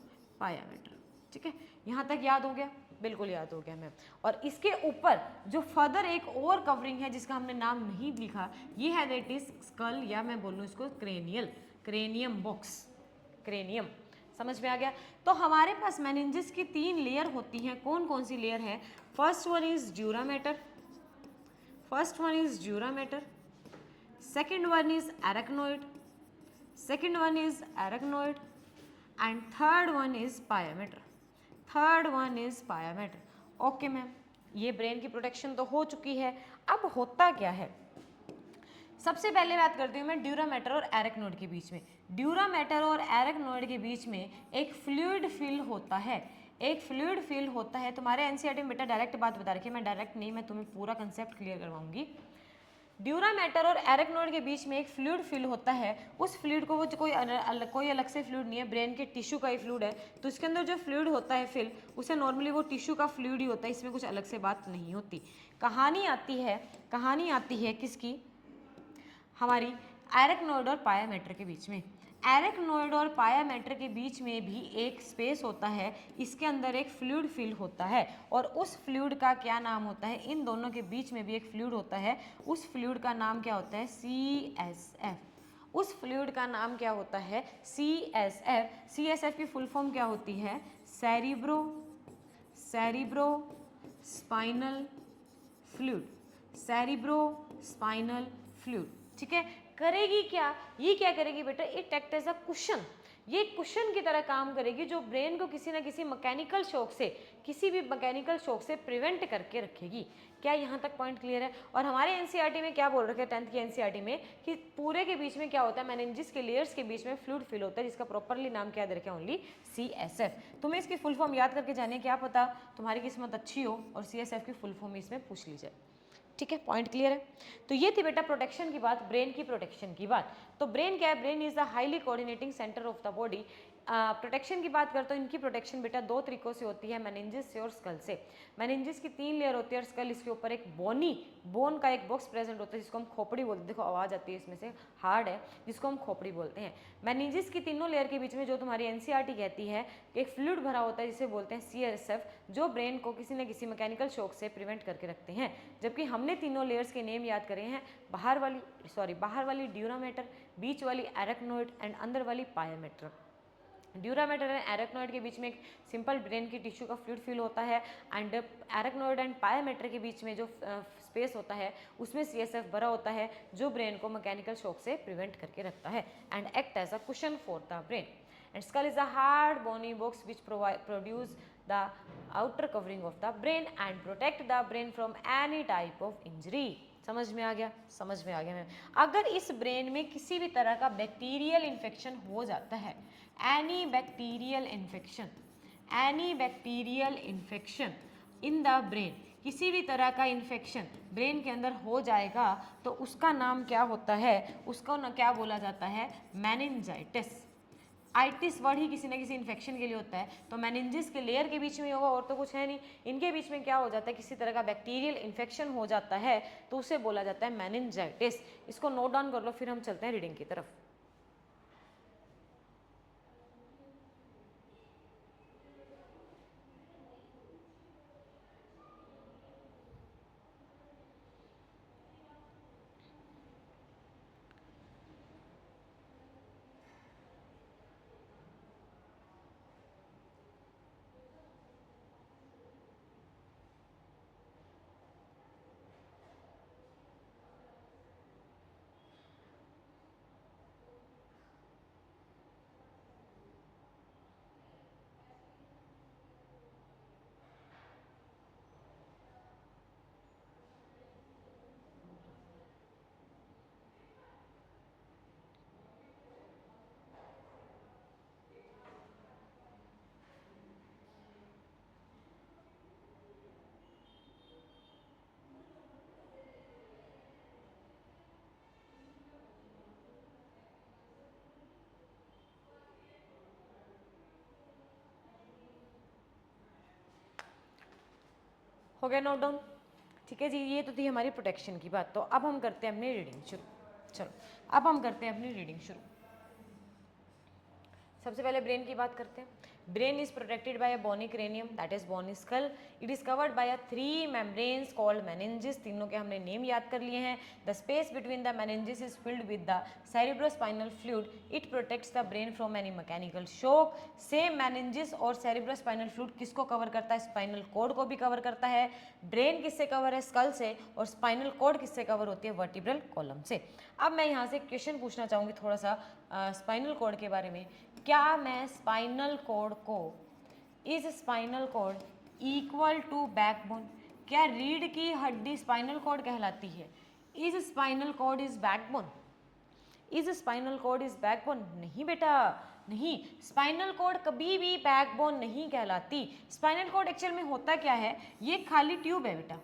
पायामीटर, ठीक है। यहाँ तक याद हो गया, बिल्कुल याद हो गया मैम। और इसके ऊपर जो फर्दर एक और कवरिंग है जिसका हमने नाम नहीं लिखा, ये है दैट इज स्कल, या मैं बोलूँ इसको क्रेनियम बॉक्स, क्रेनियम, समझ में आ गया। तो हमारे पास मेनिंजेस की 3 लेयर होती हैं, कौन कौन सी लेयर है, first one is dura mater, second one is arachnoid, and third one is pyometer, okay ma'am. ये ब्रेन की प्रोटेक्शन तो हो चुकी है। अब होता क्या है, सबसे पहले बात करती हूँ मैं ड्यूरामेटर और एरेक्नोइड के बीच में। ड्यूरामेटर और एरेक्नोइड के बीच में एक फ्लूइड फिल होता है, तुम्हारे एनसीईआरटी में बेटा डायरेक्ट बात बता रखी है, मैं डायरेक्ट नहीं, मैं तुम्हें पूरा कंसेप्ट क्लियर करवाऊंगी। ड्यूरामेटर और एरेक्नोइड के बीच में एक फ्लूइड फिल होता है, उस फ्लूइड को वो कोई अलग से फ्लूइड नहीं है, ब्रेन के टिश्यू का ही फ्लूइड है, तो इसके अंदर जो फ्लूइड होता है फिल, उसे नॉर्मली वो टिश्यू का फ्लूइड ही होता है, इसमें कुछ अलग से बात नहीं होती। कहानी आती है किसकी, हमारी एरेक्नोइड और पायामेटर के बीच में। एरेक्नोइड और पायामेटर के बीच में भी एक स्पेस होता है, इसके अंदर एक फ्लूइड फिल होता है, और उस फ्लूइड का क्या नाम होता है, इन दोनों के बीच में भी एक फ्लूइड होता है, उस फ्लूइड का नाम क्या होता है, CSF। उस फ्लूइड का नाम क्या होता है, CSF की फुल फॉर्म क्या होती है, सेरिब्रो स्पाइनल फ्लूइड, ठीक है। करेगी क्या, ये क्या करेगी बेटा, it act as a cushion, ये कुशन की तरह काम करेगी जो ब्रेन को किसी ना किसी मैकेनिकल शॉक से, किसी भी मैकेनिकल शॉक से प्रिवेंट करके रखेगी। क्या यहाँ तक पॉइंट क्लियर है? और हमारे एनसीईआरटी में क्या बोल रखे हैं 10th की एनसीईआरटी में कि पूरे के बीच में क्या होता है, मेनिंजेस के लेयर्स के बीच में फ्लूइड फिल होता है जिसका प्रॉपरली नाम क्या दे रखे हैं, ओनली CSF। तुम्हें इसकी फुल फॉर्म याद करके जाने, क्या पता तुम्हारी किस्मत अच्छी हो और CSF की फुल फॉर्म इसमें पूछ ली जाए। ठीक है, पॉइंट क्लियर है? तो ये थी बेटा प्रोटेक्शन की बात, ब्रेन की प्रोटेक्शन की बात। तो ब्रेन क्या है? Brain is the highly coordinating centre of the body. Protection की बात करते हो, इनकी प्रोटेक्शन बेटा दो तरीकों से होती है, मेनिंजेस से और स्कल से। मेनिंजेस की 3 लेयर होती है और स्कल इसके ऊपर एक बोन का एक बॉक्स प्रेजेंट होता है जिसको हम खोपड़ी बोलते हैं। देखो आवाज़ आती है इसमें से, हार्ड है, जिसको हम खोपड़ी बोलते हैं। मेनिंजेस की तीनों लेयर के बीच में जो तुम्हारी एनसीईआरटी कहती है एक फ्लूइड भरा होता है जिसे बोलते हैं CSF, जो ब्रेन को किसी न किसी मैकेनिकल शॉक से प्रिवेंट करके रखते हैं। जबकि हमने तीनों लेयर्स के नेम याद करे हैं, बाहर वाली ड्यूरामेटर, बीच वाली एरेक्नोइड एंड अंदर वाली पायामेटर। ड्यूरामेटर एंड एरेक्नोइड के बीच में एक सिंपल ब्रेन की टिश्यू का फ्लूइड फिल होता है एंड एरेक्नोइड एंड पायामेटर के बीच में जो स्पेस होता है उसमें CSF भरा होता है जो ब्रेन को मैकेनिकल शॉक से प्रिवेंट करके रखता है and act as a cushion for the brain. And skull is a hard bony box which produce the outer covering of the brain and protect the brain from any type of injury. समझ में आ गया? समझ में आ गया ma'am. अगर इस brain में किसी भी तरह का बैक्टीरियल इन्फेक्शन हो जाता है, any bacterial infection in the brain, किसी भी तरह का इन्फेक्शन ब्रेन के अंदर हो जाएगा तो उसका नाम क्या होता है, उसको ना क्या बोला जाता है, मेनिंजाइटिस। आइटिस वर्ड ही किसी ना किसी इन्फेक्शन के लिए होता है, तो मेनिंजेस के लेयर के बीच में होगा और तो कुछ है नहीं, इनके बीच में क्या हो जाता है, किसी तरह का बैक्टीरियल इन्फेक्शन हो जाता है तो उसे बोला जाता है मेनिंजाइटिस। इसको नोट डाउन कर लो, फिर हम चलते हैं रीडिंग की तरफ। हो गया नोट डाउन? ठीक है जी, ये तो थी हमारी प्रोटेक्शन की बात। तो अब हम करते हैं अपनी रीडिंग शुरू। चलो अब हम करते हैं अपनी रीडिंग शुरू। सबसे पहले ब्रेन की बात करते हैं। Brain is protected by a bony cranium, that is bony skull. It is covered by a 3 membranes called meninges. तीनों के हमने नेम याद कर लिए हैं। The space between the meninges is filled with the cerebrospinal fluid. It protects the brain from any mechanical shock. Same meninges और cerebrospinal fluid किसको cover करता है? स्पाइनल कॉर्ड को भी कवर करता है। ब्रेन किससे कवर है? स्कल से। और स्पाइनल कॉर्ड किससे कवर होती है? वर्टिब्रल कॉलम से। अब मैं यहाँ से क्वेश्चन पूछना चाहूँगी थोड़ा सा स्पाइनल कॉर्ड के बारे में। क्या मैं स्पाइनल कॉर्ड को, is spinal cord equal to backbone? क्या रीढ़ की हड्डी स्पाइनल कॉर्ड कहलाती है? Is spinal cord is backbone? Is spinal cord is backbone? नहीं बेटा, नहीं। स्पाइनल कॉर्ड कभी भी बैकबोन नहीं कहलाती। स्पाइनल कॉर्ड एक्चुअल में होता क्या है, ये खाली ट्यूब है बेटा,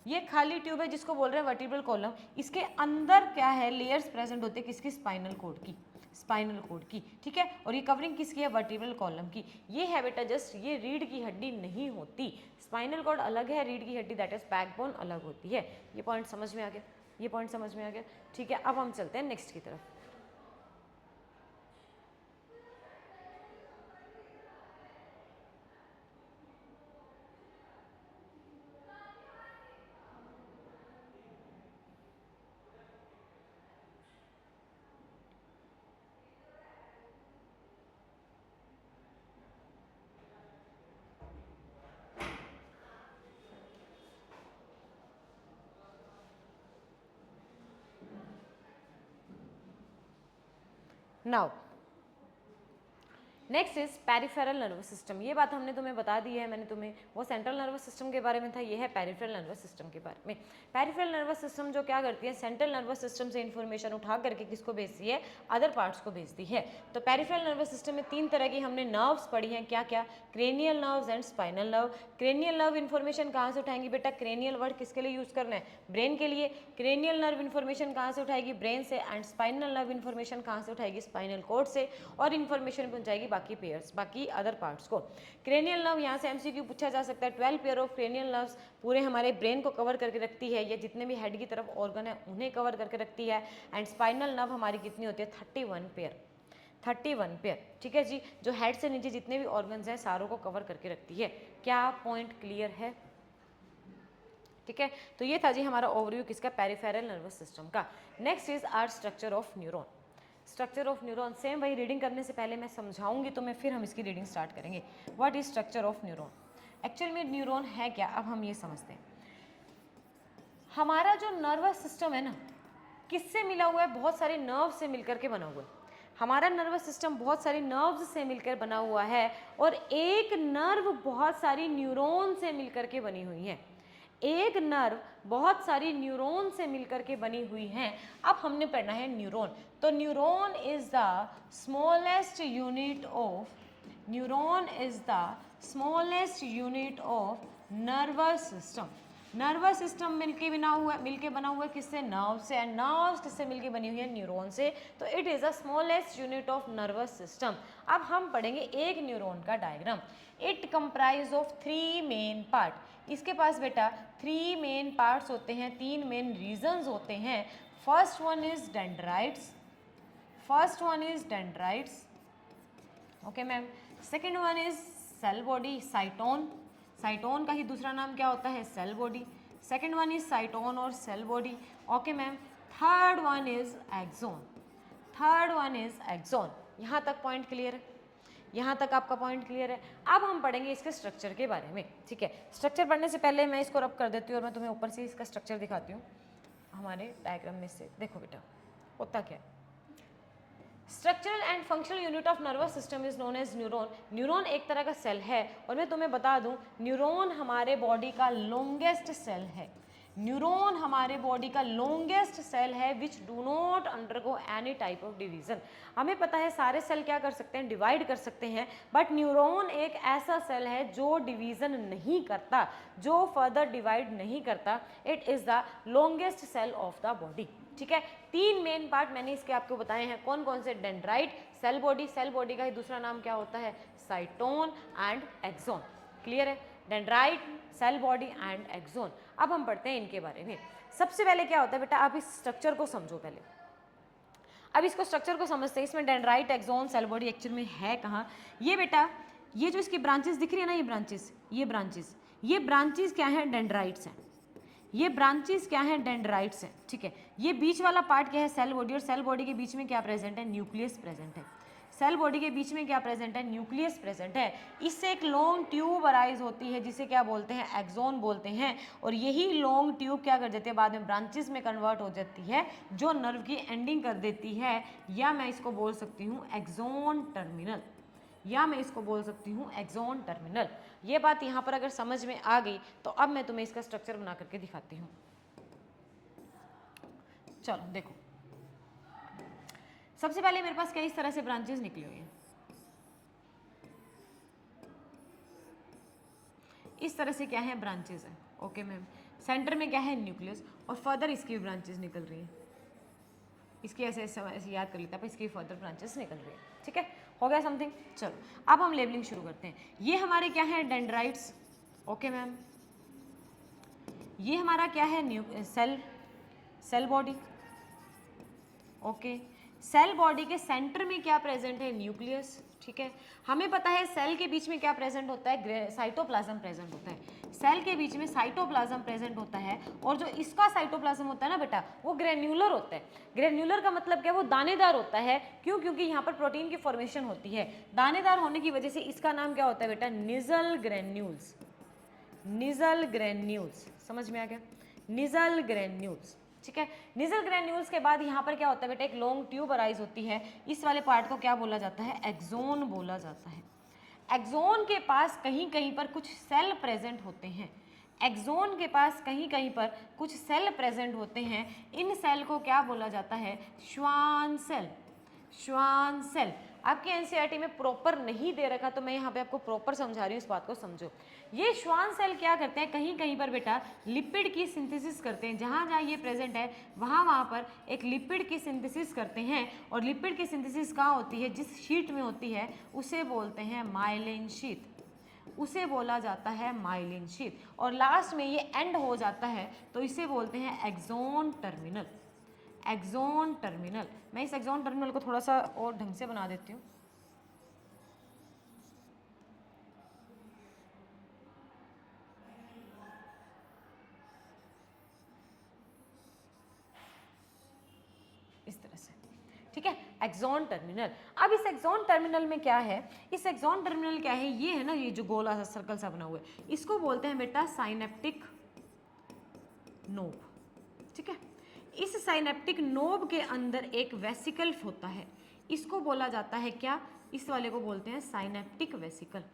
ये खाली ट्यूब है जिसको बोल रहे हैं वर्टिब्रल कॉलम। इसके अंदर क्या है, लेयर्स प्रेजेंट होते हैं किसकी? स्पाइनल कॉर्ड की, स्पाइनल कॉर्ड की। ठीक है, और ये कवरिंग किसकी है? वर्टिब्रल कॉलम की। ये है बेटा जस्ट, ये रीढ़ की हड्डी नहीं होती। स्पाइनल कॉर्ड अलग है, रीढ़ की हड्डी दैट इज बैकबोन अलग होती है। ये पॉइंट समझ में आ गया? ये पॉइंट समझ में आ गया? ठीक है, अब हम चलते हैं नेक्स्ट की तरफ। Now next is peripheral nervous system. ये बात हमने तुम्हें बता दी है, मैंने तुम्हें, वो सेंट्रल नर्वस सिस्टम के बारे में था, ये है पेरिफेरल नर्वस सिस्टम के बारे में। पेरिफेरल नर्वस सिस्टम जो क्या करती है, सेंट्रल नर्वस सिस्टम से इन्फॉर्मेशन उठा करके किसको भेजती है, अदर पार्ट्स को भेजती है। तो पेरिफेरल नर्वस सिस्टम में 3 तरह की हमने नर्व्स पढ़ी हैं, क्या क्या, cranial nerves and spinal nerve. Cranial nerve information कहाँ से उठाएंगी बेटा, क्रेनियल वर्ड किसके लिए यूज करना है, ब्रेन के लिए। क्रेनियल नर्व इन्फॉर्मेशन कहाँ से उठाएगी, ब्रेन से। एंड स्पाइनल नर्व इन्फॉर्मेशन कहाँ से उठाएगी, स्पाइनल कॉर्ड से। और इन्फॉर्मेशन पहुंचाएगी बाकी पेयर्स, बाकी अदर पार्ट्स को। क्रेनियल नर्व यहाँ से एमसीक्यू पूछा जा सकता है। 12 पेयर ऑफ क्रेनियल नर्व्स पूरे हमारे ब्रेन को कवर करके रखती है, या जितने भी हेड की तरफ ऑर्गन है उन्हें कवर करके रखती है। एंड स्पाइनल नर्व हमारी कितनी होती है, 31 पेयर, 31 पेयर, ठीक है जी, जो हेड से नीचे जितने भी ऑर्गन्स हैं सारों को कवर करके रखती है। क्या पॉइंट क्लियर है, ठीक है। तो ये था जी हमारा ओवरव्यू किसका, पेरिफेरल नर्वस सिस्टम का। Next is are structure of neuron. Structure of neuron same वही, रीडिंग करने से पहले मैं समझाऊंगी तो मैं फिर हम इसकी रीडिंग स्टार्ट करेंगे। What is structure of neuron, actual में न्यूरॉन है क्या, अब हम ये समझते हैं। हमारा जो नर्वस सिस्टम है ना, किससे मिला हुआ है, बहुत सारे नर्व से मिलकर के बना हुआ है। हमारा नर्वस सिस्टम बहुत सारी नर्व्स से मिलकर बना हुआ है, और एक नर्व बहुत सारी न्यूरॉन से मिलकर के बनी हुई है। एक नर्व बहुत सारी न्यूरॉन से मिलकर के बनी हुई हैं। अब हमने पढ़ना है न्यूरॉन। तो neuron is the smallest unit of, neuron is the smallest unit of nervous system. Nervous system मिलके बना हुआ है किससे, नर्व से। एंड नर्व्स किससे मिलके बनी हुई है, न्यूरॉन से। तो it is the smallest unit of nervous system. अब हम पढ़ेंगे एक न्यूरॉन का diagram. It comprise of 3 main part. इसके पास बेटा 3 मेन पार्ट्स होते हैं, 3 मेन रीजन्स होते हैं। First one is dendrites, first one is dendrites, okay ma'am. Second one is cell body, cyton, cyton का ही दूसरा नाम क्या होता है, cell body. Second one is cyton और cell body, okay ma'am. Third one is axon, third one is axon. यहाँ तक पॉइंट क्लियर है, यहाँ तक आपका पॉइंट क्लियर है। अब हम पढ़ेंगे इसके स्ट्रक्चर के बारे में, ठीक है। स्ट्रक्चर पढ़ने से पहले मैं इसको रब कर देती हूँ और मैं तुम्हें ऊपर से इसका स्ट्रक्चर दिखाती हूँ हमारे डायग्राम में से। देखो बेटा होता क्या है। Structural and functional unit of nervous system is known as neuron. Neuron एक तरह का सेल है, और मैं तुम्हें बता दूं न्यूरॉन हमारे बॉडी का लॉन्गेस्ट सेल है। न्यूरॉन हमारे बॉडी का लॉन्गेस्ट सेल है which do not undergo any type of division. हमें पता है सारे सेल क्या कर सकते हैं, डिवाइड कर सकते हैं, बट न्यूरॉन एक ऐसा सेल है जो डिवीजन नहीं करता, जो फर्दर डिवाइड नहीं करता। It is the longest cell of the body, ठीक है। 3 मेन पार्ट मैंने इसके आपको बताए हैं, कौन कौन से, dendrite, cell body, cell body का ही दूसरा नाम क्या होता है, साइटोन एंड एक्सोन। क्लियर है, dendrite, cell body and axon. अब हम पढ़ते हैं इनके बारे में। सबसे पहले क्या होता है बेटा, आप इस स्ट्रक्चर को समझो पहले। अब इसको स्ट्रक्चर को समझते हैं। इसमें dendrite, axon, cell body actual में है कहाँ, ये बेटा, ये जो इसकी ब्रांचेस दिख रही है ना, ये ब्रांचेस, ये ब्रांचेस क्या है, डेंड्राइट्स हैं। ये ब्रांचेस क्या है, डेंड्राइट्स हैं, ठीक है। ये बीच वाला पार्ट क्या है, सेल बॉडी, और सेल बॉडी के बीच में क्या प्रेजेंट है, न्यूक्लियस प्रेजेंट है। सेल बॉडी के बीच में क्या प्रेजेंट है, न्यूक्लियस प्रेजेंट है। इससे एक लॉन्ग ट्यूब अराइज होती है जिसे क्या बोलते हैं, एक्सोन बोलते हैं। और यही लॉन्ग ट्यूब क्या कर देती है, बाद में ब्रांचेस में कन्वर्ट हो जाती है, जो नर्व की एंडिंग कर देती है। या मैं इसको बोल सकती हूँ एक्सोन टर्मिनल, या मैं इसको बोल सकती हूँ एक्सोन टर्मिनल। ये बात यहाँ पर अगर समझ में आ गई तो अब मैं तुम्हें इसका स्ट्रक्चर बना करके दिखाती हूँ। चलो देखो, सबसे पहले मेरे पास क्या इस तरह से ब्रांचेस निकली हुई हैं, इस तरह से क्या है, ब्रांचेस है, ओके मैम। सेंटर में क्या है, न्यूक्लियस, और फर्दर इसकी ब्रांचेस निकल रही है। इसकी ऐसे याद कर लेते हैं, इसकी फर्दर ब्रांचेस निकल रही है, ठीक है। हो गया समथिंग। चलो अब हम लेबलिंग शुरू करते हैं। ये हमारे क्या है, डेंड्राइट्स, ओके मैम। ये हमारा क्या है, cell body, okay. Cell body के सेंटर में क्या प्रेजेंट है, न्यूक्लियस, ठीक है। हमें पता है सेल के बीच में क्या प्रेजेंट होता है, साइटोप्लाज्म प्रेजेंट होता है। सेल के बीच में साइटोप्लाज्म प्रेजेंट होता है, और जो इसका साइटोप्लाज्म होता है ना बेटा, वो ग्रेन्युलर होता है। ग्रेन्युलर का मतलब क्या है, वो दानेदार होता है। क्यों, क्योंकि यहाँ पर प्रोटीन की फॉर्मेशन होती है। दानेदार होने की वजह से इसका नाम क्या होता है बेटा, निजल ग्रेन्यूल्स, निजल ग्रेन्यूल्स। समझ में आ गया, निजल ग्रेन्यूल्स, ठीक है। निजल ग्रेन्यूल्स के बाद यहाँ पर क्या होता है बेटा, एक लॉन्ग ट्यूब अराइज होती है, इस वाले पार्ट को क्या बोला जाता है, एक्सोन बोला जाता है। एक्सोन के पास कहीं कहीं पर कुछ सेल प्रेजेंट होते हैं, एक्सोन के पास कहीं कहीं पर कुछ सेल प्रेजेंट होते हैं, इन सेल को क्या बोला जाता है, श्वान सेल। श्वान सेल आपके एनसीईआरटी में प्रॉपर नहीं दे रखा, तो मैं यहाँ पे आपको प्रॉपर समझा रही हूँ, इस बात को समझो। ये श्वान सेल क्या करते हैं, कहीं कहीं पर बेटा लिपिड की सिंथेसिस करते हैं, जहाँ जहाँ ये प्रेजेंट है वहाँ पर एक लिपिड की सिंथेसिस करते हैं, और लिपिड की सिंथेसिस कहाँ होती है, जिस शीट में होती है उसे बोलते हैं माइलिन शीट, उसे बोला जाता है माइलिन शीट। और लास्ट में ये एंड हो जाता है तो इसे बोलते हैं एक्सोन टर्मिनल। एक्सोन टर्मिनल, मैं इस एक्सोन टर्मिनल को थोड़ा सा और ढंग से बना देती हूँ। इस तरह से, ठीक है, एक्सोन टर्मिनल। अब इस एक्सोन टर्मिनल में क्या है, इस एक्सोन टर्मिनल क्या है, ये है ना, ये जो गोला सा सर्कल सा बना हुआ है, इसको बोलते हैं बेटा साइनेप्टिक नोब। ठीक है, इस साइनेप्टिक नोब के अंदर एक वेसिकल होता है, इसको बोला जाता है क्या, इस वाले को बोलते हैं साइनेप्टिक वेसिकल।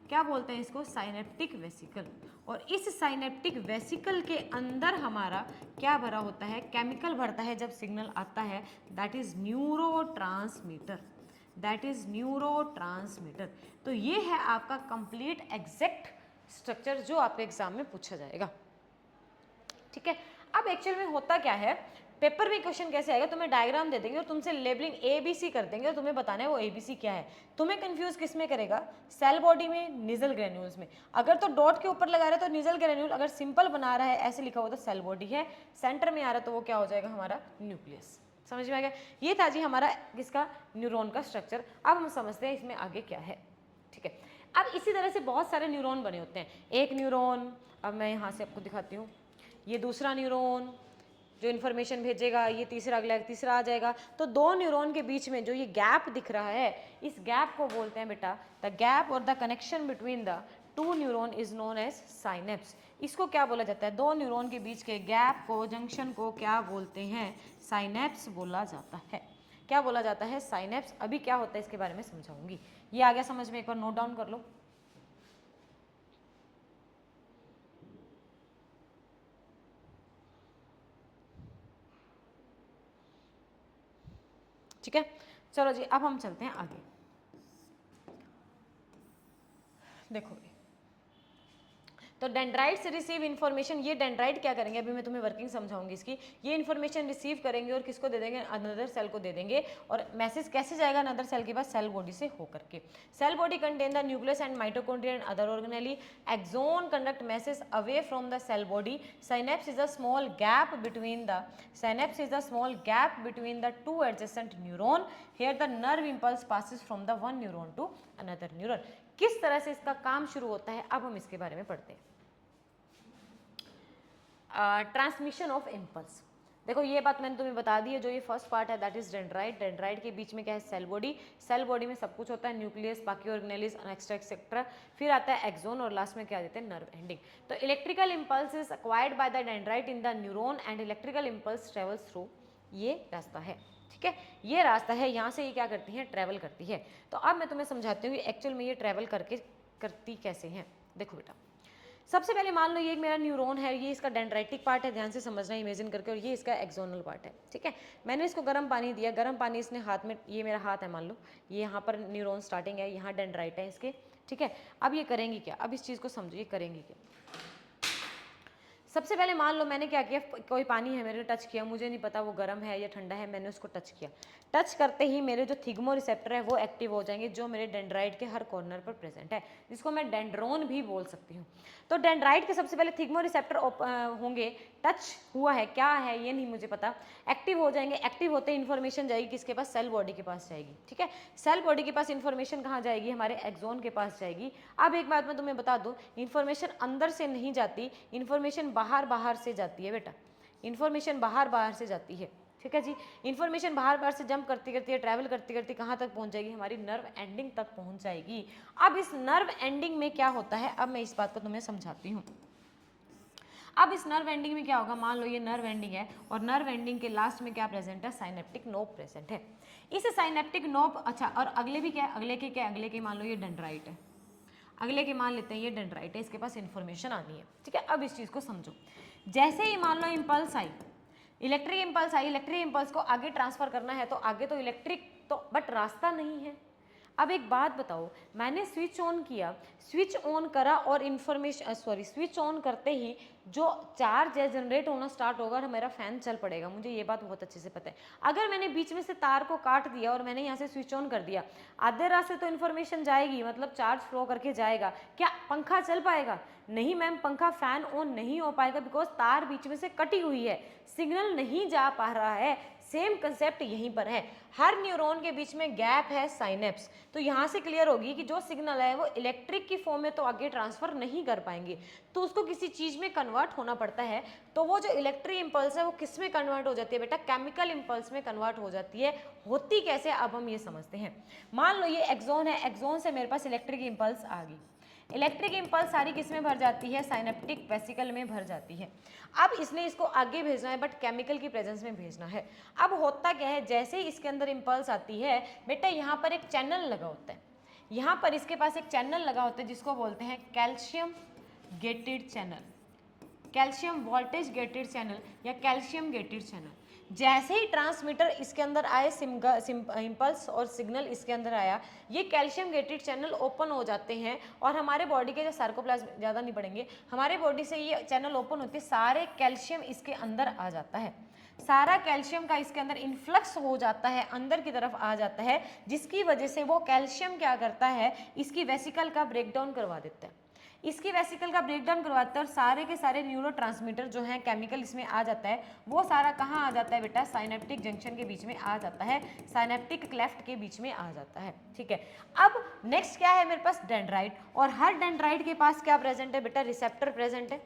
क्या बोलते हैं इसको, साइनेप्टिक वेसिकल। और इस साइनेप्टिक वेसिकल के अंदर हमारा क्या भरा होता है, केमिकल भरता है जब सिग्नल आता है, that is neurotransmitter, that is neurotransmitter. तो ये है आपका कंप्लीट एग्जैक्ट स्ट्रक्चर जो आपके एग्जाम में पूछा जाएगा। ठीक है, अब एक्चुअल में होता क्या है, पेपर में क्वेश्चन कैसे आएगा, तुम्हें डायग्राम दे देंगे और तुमसे लेबलिंग ABC कर देंगे और तुम्हें बताना है वो ABC क्या है। तुम्हें कंफ्यूज किस में करेगा, सेल बॉडी में, निजल ग्रेन्यूल्स में। अगर तो डॉट के ऊपर लगा रहा है तो निजल ग्रेन्यूल, अगर सिंपल बना रहा है ऐसे लिखा हुआ तो सेल बॉडी है, सेंटर में आ रहा है तो वो क्या हो जाएगा हमारा न्यूक्लियस। समझ में आ गया, ये था जी हमारा किसका, न्यूरॉन का स्ट्रक्चर। अब हम समझते हैं इसमें आगे क्या है। ठीक है, अब इसी तरह से बहुत सारे न्यूरॉन बने होते हैं। एक न्यूरॉन, अब मैं यहाँ से आपको दिखाती हूँ, ये दूसरा न्यूरॉन जो इन्फॉर्मेशन भेजेगा, ये तीसरा, अगला तीसरा आ जाएगा। तो दो न्यूरॉन के बीच में जो ये गैप दिख रहा है, इस गैप को बोलते हैं बेटा द गैप और the connection between the two neuron is known as synapse. इसको क्या बोला जाता है, दो न्यूरॉन के बीच के गैप को, जंक्शन को क्या बोलते हैं, साइनेप्स बोला जाता है। क्या बोला जाता है, साइनेप्स। अभी क्या होता है इसके बारे में समझाऊंगी। ये आ गया समझ में, एक बार नोट डाउन कर लो। ठीक है, चलो जी अब हम चलते हैं आगे। देखो तो डेंड्राइट से रिसीव इन्फॉर्मेशन, ये डेंड्राइट क्या करेंगे, अभी मैं तुम्हें वर्किंग समझाऊंगी इसकी। ये इन्फॉर्मेशन रिसीव करेंगे और किसको दे देंगे, अनदर सेल को दे देंगे। और मैसेज कैसे जाएगा अनदर सेल के पास, सेल बॉडी से होकर के। Cell body contain the nucleus and mitochondria and other organelle. Axon conduct message away from the cell body. Synapse is a small gap between the, synapse is a small gap between the two adjacent neuron. Here the nerve impulse passes from the one neuron to another neuron. किस तरह से इसका काम शुरू होता है, अब हम इसके बारे में पढ़ते हैं। ट्रांसमिशन ऑफ इम्पल्स, देखो ये बात मैंने तुम्हें बता दी है। जो ये फर्स्ट पार्ट है दैट इज डेंड्राइट, डेंड्राइट के बीच में क्या है, सेल बॉडी। सेल बॉडी में सब कुछ होता है, न्यूक्लियस, बाकी ऑर्गेनेलिस, एक्स्ट्रा एक्सेट्रा। फिर आता है एक्सोन और लास्ट में क्या देते हैं, नर्व एंडिंग। तो electrical impulse is acquired by the dendrite in the neuron and electrical impulse travels through, ये रास्ता है। ठीक है, ये रास्ता है, यहाँ से ये क्या करती है, ट्रैवल करती है। तो अब मैं तुम्हें समझाती हूँ एक्चुअल में ये ट्रैवल करके करती कैसे हैं। देखो बेटा, सबसे पहले मान लो ये एक मेरा न्यूरॉन है, ये इसका डेंड्राइटिक पार्ट है, ध्यान से समझना इमेजिन करके, और ये इसका एक्सोनल पार्ट है। ठीक है, मैंने इसको गर्म पानी दिया, गर्म पानी इसने हाथ में, ये मेरा हाथ है मान लो, ये यहाँ पर न्यूरॉन स्टार्टिंग है, यहाँ डेंड्राइट है इसके। ठीक है, अब ये करेंगी क्या, अब इस चीज़ को समझो, ये करेंगी क्या। सबसे पहले मान लो मैंने क्या किया, कोई पानी है, मैंने टच किया, मुझे नहीं पता वो गर्म है या ठंडा है, मैंने उसको टच किया। टच करते ही मेरे जो थिग्मो रिसेप्टर है वो एक्टिव हो जाएंगे, जो मेरे डेंड्राइट के हर कॉर्नर पर प्रेजेंट है, जिसको मैं डेंड्रोन भी बोल सकती हूँ। तो डेंड्राइट के सबसे पहले थिग्मो रिसेप्टर होंगे, टच हुआ है, क्या है ये नहीं मुझे पता, एक्टिव हो जाएंगे। एक्टिव होते ही इन्फॉर्मेशन जाएगी किसके पास, सेल बॉडी के पास जाएगी। ठीक है, सेल बॉडी के पास इन्फॉर्मेशन कहाँ जाएगी, हमारे एक्सोन के पास जाएगी। अब एक बात मैं तुम्हें बता दूँ, इन्फॉर्मेशन अंदर से नहीं जाती, इन्फॉर्मेशन बाहर बाहर से जाती है बेटा, इन्फॉर्मेशन बाहर बाहर से जाती है। ठीक है जी, इन्फॉर्मेशन बाहर बाहर से जंप करती करती है, ट्रैवल करती करती कहाँ तक पहुँच जाएगी, हमारी नर्व एंडिंग तक पहुँच जाएगी। अब इस नर्व एंडिंग में क्या होता है, अब मैं इस बात को तुम्हें समझाती हूँ। अब इस नर्व एंडिंग में क्या होगा, मान लो ये नर्व एंडिंग है और नर्व एंडिंग के लास्ट में क्या प्रेजेंट है, साइनेप्टिक नोब प्रेजेंट है। इस साइनेप्टिक नोब, अच्छा और अगले भी क्या है, अगले के क्या है, अगले के मान लो ये डेंड्राइट है, अगले के मान लेते हैं ये डेंड्राइट है, इसके पास इन्फॉर्मेशन आनी है, ठीक है। अब इस चीज़ को समझो, जैसे ही मान लो इम्पल्स आई, इलेक्ट्रिक इम्पल्स आई, इलेक्ट्रिक इम्पल्स को आगे ट्रांसफर करना है तो आगे तो इलेक्ट्रिक तो, बट रास्ता नहीं है। अब एक बात बताओ, मैंने स्विच ऑन किया, स्विच ऑन करा और इन्फॉर्मेशन स्विच ऑन करते ही जो चार्ज है जनरेट होना स्टार्ट होगा और मेरा फैन चल पड़ेगा, मुझे ये बात बहुत अच्छे से पता है। अगर मैंने बीच में से तार को काट दिया और मैंने यहाँ से स्विच ऑन कर दिया, आधे रास्ते तो इन्फॉर्मेशन जाएगी, मतलब चार्ज फ्लो करके जाएगा, क्या पंखा चल पाएगा? नहीं मैम, पंखा फैन ऑन नहीं हो पाएगा, बिकॉज तार बीच में से कटी हुई है, सिग्नल नहीं जा पा रहा है। सेम कंसेप्ट यहीं पर है, हर न्यूरॉन के बीच में गैप है साइनेप्स, तो यहाँ से क्लियर होगी कि जो सिग्नल है वो इलेक्ट्रिक की फॉर्म में तो आगे ट्रांसफर नहीं कर पाएंगे, तो उसको किसी चीज़ में कन्वर्ट होना पड़ता है। तो वो जो इलेक्ट्रिक इंपल्स है वो किस में कन्वर्ट हो जाती है बेटा, केमिकल इंपल्स में कन्वर्ट हो जाती है। होती कैसे, अब हम ये समझते हैं। मान लो ये एक्सॉन है, एक्सॉन से मेरे पास इलेक्ट्रिक इंपल्स आ गई, इलेक्ट्रिक इंपल्स सारी किस में भर जाती है, साइनेप्टिक वेसिकल में भर जाती है। अब इसने इसको आगे भेजना है बट केमिकल की प्रेजेंस में भेजना है। अब होता क्या है, जैसे ही इसके अंदर इंपल्स आती है बेटा, यहाँ पर एक चैनल लगा होता है, यहाँ पर इसके पास एक चैनल लगा होता है जिसको बोलते हैं calcium gated channel, calcium voltage gated channel या कैल्शियम गेटेड चैनल। जैसे ही ट्रांसमीटर इसके अंदर आए, इम्पल्स और सिग्नल इसके अंदर आया, ये कैल्शियम गेटेड चैनल ओपन हो जाते हैं और हमारे बॉडी के जो सार्कोप्लाज्म, ज़्यादा नहीं पढ़ेंगे, हमारे बॉडी से ये चैनल ओपन होते सारे कैल्शियम इसके अंदर आ जाता है, सारा कैल्शियम का इसके अंदर इन्फ्लक्स हो जाता है, अंदर की तरफ आ जाता है, जिसकी वजह से वो कैल्शियम क्या करता है, इसकी वेसिकल का ब्रेकडाउन करवा देता है, इसकी वेसिकल का ब्रेकडाउन करवाते हैं और सारे के सारे न्यूरोट्रांसमीटर जो हैं केमिकल इसमें आ जाता है, वो सारा कहाँ आ जाता है बेटा, साइनेप्टिक जंक्शन के बीच में आ जाता है, साइनेप्टिक क्लेफ्ट के बीच में आ जाता है, ठीक है। अब नेक्स्ट क्या है मेरे पास, डेंड्राइट, और हर डेंड्राइट के पास क्या प्रेजेंट है बेटा, रिसेप्टर प्रेजेंट है।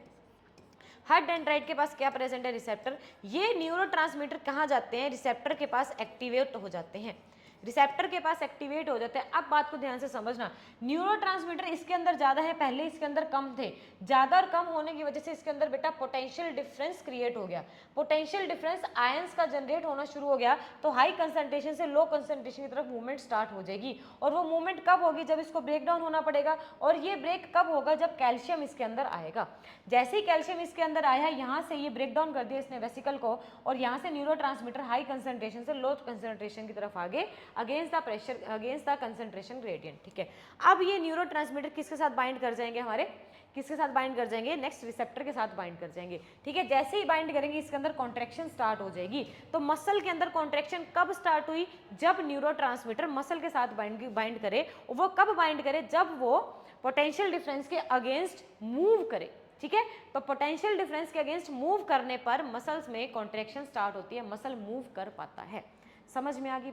हर डेंड्राइट के पास क्या प्रेजेंट है, रिसेप्टर। ये न्यूरोट्रांसमीटर कहाँ जाते हैं, रिसेप्टर के पास एक्टिवेट हो जाते हैं, रिसेप्टर के पास एक्टिवेट हो जाते हैं। अब बात को ध्यान से समझना, न्यूरोट्रांसमीटर इसके अंदर ज़्यादा है, पहले इसके अंदर कम थे, ज़्यादा और कम होने की वजह से इसके अंदर बेटा पोटेंशियल डिफरेंस क्रिएट हो गया, पोटेंशियल डिफरेंस आयंस का जनरेट होना शुरू हो गया, तो हाई कंसंट्रेशन से लो कंसंट्रेशन की तरफ मूवमेंट स्टार्ट हो जाएगी। और वो मूवमेंट कब होगी, जब इसको ब्रेक डाउन होना पड़ेगा, और ये ब्रेक कब होगा, जब कैल्शियम इसके अंदर आएगा। जैसे ही कैल्शियम इसके अंदर आया, यहाँ से ये ब्रेक डाउन कर दिया इसने वेसिकल को, और यहाँ से न्यूरोट्रांसमीटर हाई कंसंट्रेशन से लो कंसंट्रेशन की तरफ आगे, against the pressure, against the concentration gradient, ठीक है। अब ये न्यूरोट्रांसमीटर किसके साथ बाइंड कर जाएंगे, हमारे किसके साथ बाइंड कर जाएंगे, नेक्स्ट रिसेप्टर के साथ बाइंड कर जाएंगे, ठीक है। जैसे ही बाइंड करेंगे इसके अंदर कॉन्ट्रैक्शन स्टार्ट हो जाएगी। तो मसल के अंदर कॉन्ट्रैक्शन कब स्टार्ट हुई, जब न्यूरोट्रांसमीटर मसल के साथ बाइंड करे। वो कब बाइंड करे, जब वो पोटेंशियल डिफरेंस के अगेंस्ट मूव करे, ठीक है। तो पोटेंशियल डिफरेंस के अगेंस्ट मूव करने पर मसल्स में कॉन्ट्रैक्शन स्टार्ट होती है, मसल मूव कर पाता है। समझ में आ गई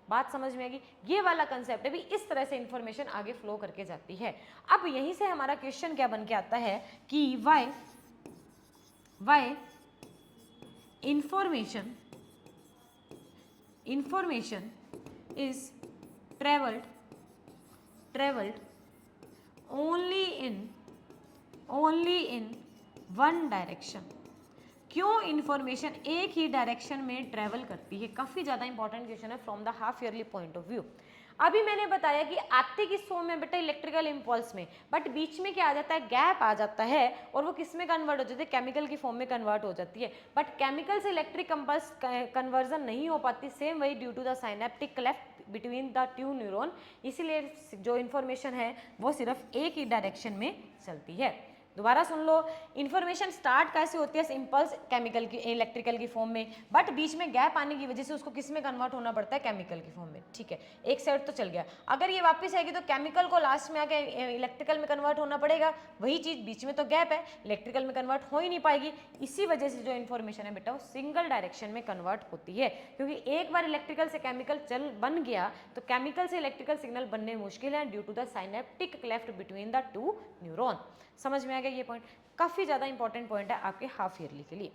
बात समझ में आ गई। ये वाला कंसेप्ट है भी, इस तरह से इंफॉर्मेशन आगे फ्लो करके जाती है। अब यहीं से हमारा क्वेश्चन क्या बन के आता है कि why information is travelled only in one direction. क्यों इंफॉर्मेशन एक ही डायरेक्शन में ट्रेवल करती है, काफ़ी ज़्यादा इंपॉर्टेंट क्वेश्चन है from the half yearly point of view. अभी मैंने बताया कि आते किस फॉर्म में बेटा, इलेक्ट्रिकल इम्पल्स में, बट बीच में क्या आ जाता है, गैप आ जाता है, और वो किस में कन्वर्ट हो जाती है, केमिकल की फॉर्म में कन्वर्ट हो जाती है। बट केमिकल से इलेक्ट्रिक इम्पल्स कन्वर्जन नहीं हो पाती, सेम वही due to the synaptic cleft between the two neuron. इसीलिए जो इन्फॉर्मेशन है वो सिर्फ एक ही डायरेक्शन में चलती है। दोबारा सुन लो, इन्फॉर्मेशन स्टार्ट कैसे होती है, इम्पल्स केमिकल की, इलेक्ट्रिकल की फॉर्म में, बट बीच में गैप आने की वजह से उसको किस में कन्वर्ट होना पड़ता है, केमिकल की फॉर्म में, ठीक है। एक साइड तो चल गया, अगर ये वापस आएगी तो केमिकल को लास्ट में आके इलेक्ट्रिकल में कन्वर्ट होना पड़ेगा, वही चीज़ बीच में तो गैप है, इलेक्ट्रिकल में कन्वर्ट हो ही नहीं पाएगी। इसी वजह से जो इन्फॉर्मेशन है बेटा वो सिंगल डायरेक्शन में कन्वर्ट होती है, क्योंकि एक बार इलेक्ट्रिकल से केमिकल बन गया तो केमिकल से इलेक्ट्रिकल सिग्नल बनने मुश्किल है due to the synaptic cleft between the two neuron. समझ में आ गया ये पॉइंट, काफ़ी ज़्यादा इंपॉर्टेंट पॉइंट है आपके हाफ ईयरली के लिए,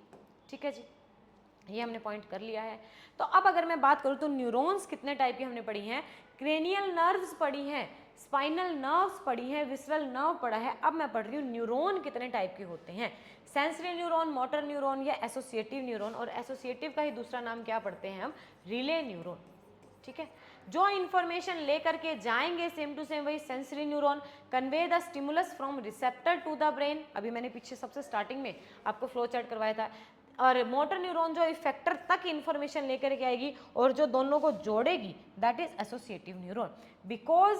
ठीक है जी। ये हमने पॉइंट कर लिया है। तो अब अगर मैं बात करूँ तो न्यूरॉन्स कितने टाइप की हमने पढ़ी हैं, क्रेनियल नर्व्स पढ़ी हैं, स्पाइनल नर्व्स पढ़ी हैं, विसरल नर्व पढ़ा है, अब मैं पढ़ रही हूँ न्यूरॉन कितने टाइप के होते हैं, सेंसरी न्यूरॉन, मोटर न्यूरॉन या एसोसिएटिव न्यूरॉन। और एसोसिएटिव का ही दूसरा नाम क्या पढ़ते हैं हम, रिले न्यूरॉन। ठीक है, जो इंफॉर्मेशन लेकर के जाएंगे सेम टू सेम वही sensory neuron, convey the stimulus from receptor to the brain, अभी मैंने पीछे सबसे स्टार्टिंग में आपको फ्लो चार्ट करवाया था। और मोटर न्यूरॉन जो इफेक्टर तक इंफॉर्मेशन लेकर के आएगी और जो दोनों को जोड़ेगी that is associative neuron. Because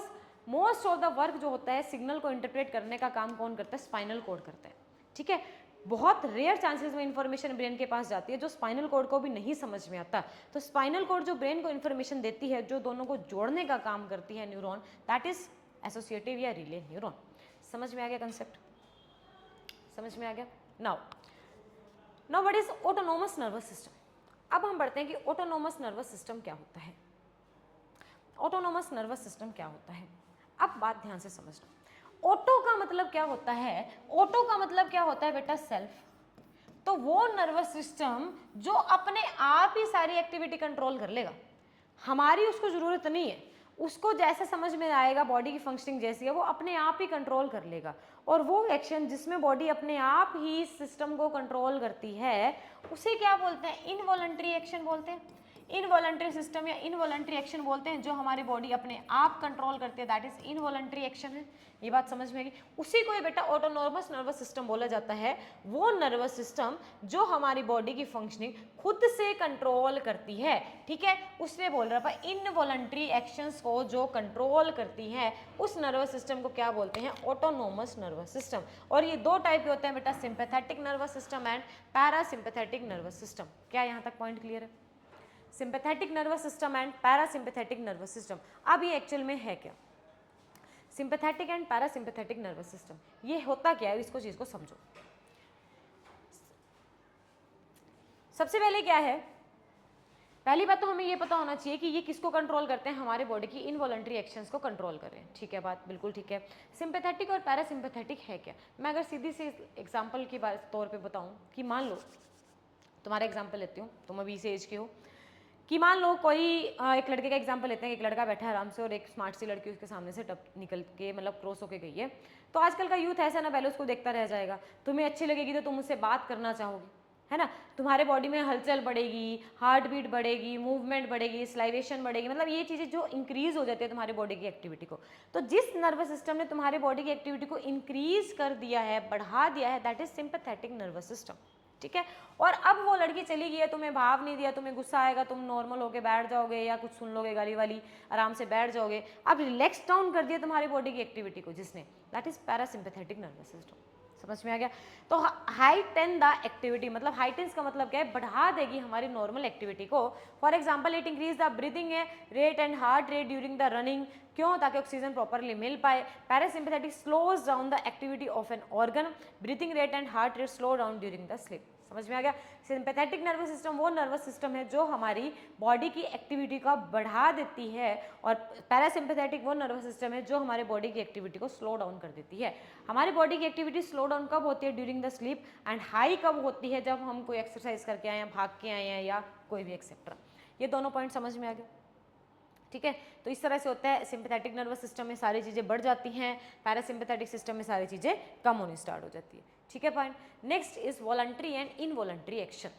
most of the work जो होता है सिग्नल को इंटरप्रेट करने का काम कौन करता है, स्पाइनल कॉर्ड करता है। ठीक है, बहुत रेयर चांसेस में इंफॉर्मेशन ब्रेन के पास जाती है जो स्पाइनल कॉर्ड को भी नहीं समझ में आता। तो स्पाइनल कॉर्ड जो ब्रेन को इंफॉर्मेशन देती है, जो दोनों को जोड़ने का काम करती है न्यूरॉन, दैट इज एसोसिएटिव या रिले न्यूरॉन। समझ में आ गया कंसेप्ट, समझ में आ गया। Now what is autonomous nervous system. अब हम बढ़ते हैं कि ऑटोनोमस नर्वस सिस्टम क्या होता है। ऑटोनोमस नर्वस सिस्टम क्या होता है, अब बात ध्यान से समझना। ऑटो का मतलब क्या होता है, ऑटो का मतलब क्या होता है बेटा, सेल्फ। तो वो नर्वस सिस्टम जो अपने आप ही सारी एक्टिविटी कंट्रोल कर लेगा, हमारी उसको जरूरत नहीं है, उसको जैसे समझ में आएगा बॉडी की फंक्शनिंग जैसी है वो अपने आप ही कंट्रोल कर लेगा। और वो एक्शन जिसमें बॉडी अपने आप ही सिस्टम को कंट्रोल करती है उसे क्या बोलते हैं, इनवॉलंटरी एक्शन बोलते हैं। इनवॉलंटरी सिस्टम या इनवॉलंटरी एक्शन बोलते हैं जो हमारी बॉडी अपने आप कंट्रोल करती है, दैट इज इनवॉलंटरी एक्शन है। ये बात समझ में आएगी। उसी को ये बेटा ऑटोनॉमस नर्वस सिस्टम बोला जाता है, वो नर्वस सिस्टम जो हमारी बॉडी की फंक्शनिंग खुद से कंट्रोल करती है। ठीक है, उसने बोल रहा था इनवॉलंटरी एक्शंस को जो कंट्रोल करती है उस नर्वस सिस्टम को क्या बोलते हैं, ऑटोनॉमस नर्वस सिस्टम। और ये दो टाइप के होते हैं बेटा, sympathetic nervous system and parasympathetic nervous system. क्या यहाँ तक पॉइंट क्लियर है? Sympathetic nervous system and parasympathetic nervous system. अब ये एक्चुअल में है क्या, sympathetic and parasympathetic nervous system, ये होता क्या है, इसको चीज को समझो। सबसे पहले क्या है, पहली बात तो हमें ये पता होना चाहिए कि ये किसको कंट्रोल करते हैं, हमारे बॉडी की इनवॉलंटरी एक्शंस को कंट्रोल कर रहे हैं। ठीक है, बात बिल्कुल ठीक है। सिंपैथेटिक और पैरासिम्पैथेटिक है क्या, मैं अगर सीधी से एग्जांपल की बात तौर पे बताऊं कि मान लो, तुम्हारा एग्जांपल लेती हूँ, तुम अभी इस एज के हो, कि मान लो कोई एक लड़के का एग्जांपल लेते हैं, एक लड़का बैठा है आराम से और एक स्मार्ट सी लड़की उसके सामने से टप निकल के मतलब क्रॉस होके गई है। तो आजकल का यूथ ऐसा ना, पहले उसको देखता रह जाएगा, तुम्हें अच्छी लगेगी तो तुम उससे बात करना चाहोगे, है ना, तुम्हारे बॉडी में हलचल बढ़ेगी, हार्ट बीट बढ़ेगी, मूवमेंट बढ़ेगी, स्लाइवेशन बढ़ेगी, मतलब ये चीज़ें जो इंक्रीज हो जाती है तुम्हारी बॉडी की एक्टिविटी को। तो जिस नर्वस सिस्टम ने तुम्हारी बॉडी की एक्टिविटी को इंक्रीज कर दिया है, बढ़ा दिया है, that is sympathetic nervous system. ठीक है, और अब वो लड़की चली गई है, तुम्हें भाव नहीं दिया, तुम्हें गुस्सा आएगा, तुम नॉर्मल होके बैठ जाओगे या कुछ सुन लोगे गाली वाली, आराम से बैठ जाओगे। अब रिलैक्स डाउन कर दिया तुम्हारी बॉडी की एक्टिविटी को जिसने, that is parasympathetic nervous system. समझ में आ गया? तो हाइटेन द एक्टिविटी, मतलब हाइटेंस का मतलब क्या है, बढ़ा देगी हमारी नॉर्मल एक्टिविटी को। For example it increase the breathing rate and heart rate during the running, क्यों, ताकि ऑक्सीजन प्रॉपरली मिल पाए। Parasympathetic slows down the activity of an organ, breathing rate and heart rate slow down during the sleep. समझ में आ गया? Sympathetic nervous system वो nervous system है जो हमारी बॉडी की एक्टिविटी का बढ़ा देती है, और पैरासिम्पैथेटिक वो नर्वस सिस्टम है जो हमारे बॉडी की एक्टिविटी को स्लो डाउन कर देती है। हमारी बॉडी की एक्टिविटी स्लो डाउन कब होती है, during the sleep, and high कब होती है, जब हम कोई एक्सरसाइज करके आए हैं, भाग के आए हैं या कोई भी एक्सेट्रा। ये दोनों पॉइंट समझ में आ गया? ठीक है, तो इस तरह से होता है, सिंपैथेटिक नर्वस सिस्टम में सारी चीज़ें बढ़ जाती हैं, पैरासिम्पैथेटिक सिस्टम में सारी चीज़ें कम होनी स्टार्ट हो जाती है। ठीक है point. Next is voluntary and involuntary action.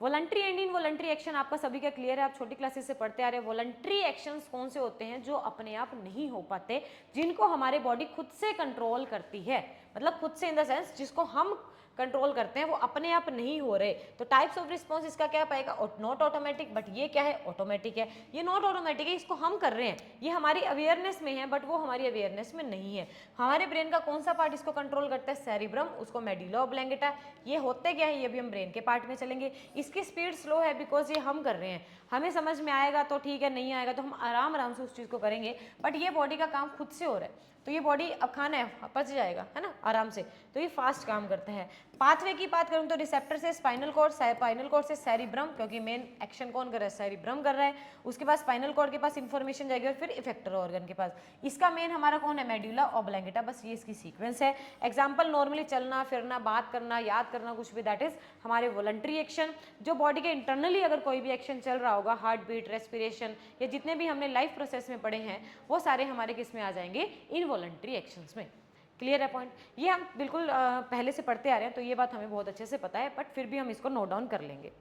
Voluntary and involuntary action आपका सभी का क्लियर है, आप छोटी क्लासेस से पढ़ते आ रहे हैं। वॉलंटरी एक्शंस कौन से होते हैं, जो अपने आप नहीं हो पाते, जिनको हमारी बॉडी खुद से कंट्रोल करती है, मतलब खुद से इन द सेंस जिसको हम कंट्रोल करते हैं, वो अपने आप नहीं हो रहे। तो टाइप्स ऑफ रिस्पॉन्स इसका क्या पाएगा, नॉट ऑटोमेटिक, बट ये क्या है, ऑटोमेटिक है। ये नॉट ऑटोमेटिक है, इसको हम कर रहे हैं, ये हमारी अवेयरनेस में है, बट वो हमारी अवेयरनेस में नहीं है। हमारे ब्रेन का कौन सा पार्ट इसको कंट्रोल करता है, सेरिब्रम, उसको मेडुला ऑब्लॉंगेटा। ये होते क्या है, ये भी हम ब्रेन के पार्ट में चलेंगे। इसकी स्पीड स्लो है बिकॉज ये हम कर रहे हैं, हमें समझ में आएगा तो ठीक है, नहीं आएगा तो हम आराम आराम से उस चीज़ को करेंगे, बट ये बॉडी का काम खुद से हो रहा है। तो ये बॉडी अब खाना है पच जाएगा, है ना, आराम से, तो ये फास्ट काम करता है। पाथवे की बात करूँ तो रिसेप्टर से स्पाइनल कॉर्ड से सेरिब्रम, क्योंकि मेन एक्शन कौन कर रहा है, सेरिब्रम कर रहा है। उसके बाद स्पाइनल कॉर्ड के पास इंफॉर्मेशन जाएगी और फिर इफेक्टर ऑर्गन के पास। इसका मेन हमारा कौन है, मेड्यूला ऑब्लैंगेटा, बस ये इसकी सीक्वेंस है। एग्जाम्पल नॉर्मली चलना फिरना, बात करना, याद करना, कुछ भी, दैट इज हमारे वॉलंटरी एक्शन। जो बॉडी के इंटरनली अगर कोई भी एक्शन चल रहा होगा, हार्ट बीट, रेस्पिरेशन, या जितने भी हमने लाइफ प्रोसेस में पढ़े हैं, वो सारे हमारे किस में आ जाएंगे, इनवॉलंटरी एक्शंस में। क्लियर है पॉइंट, ये हम बिल्कुल पहले से पढ़ते आ रहे हैं, तो ये बात हमें बहुत अच्छे से पता है, बट फिर भी हम इसको नोट डाउन कर लेंगे।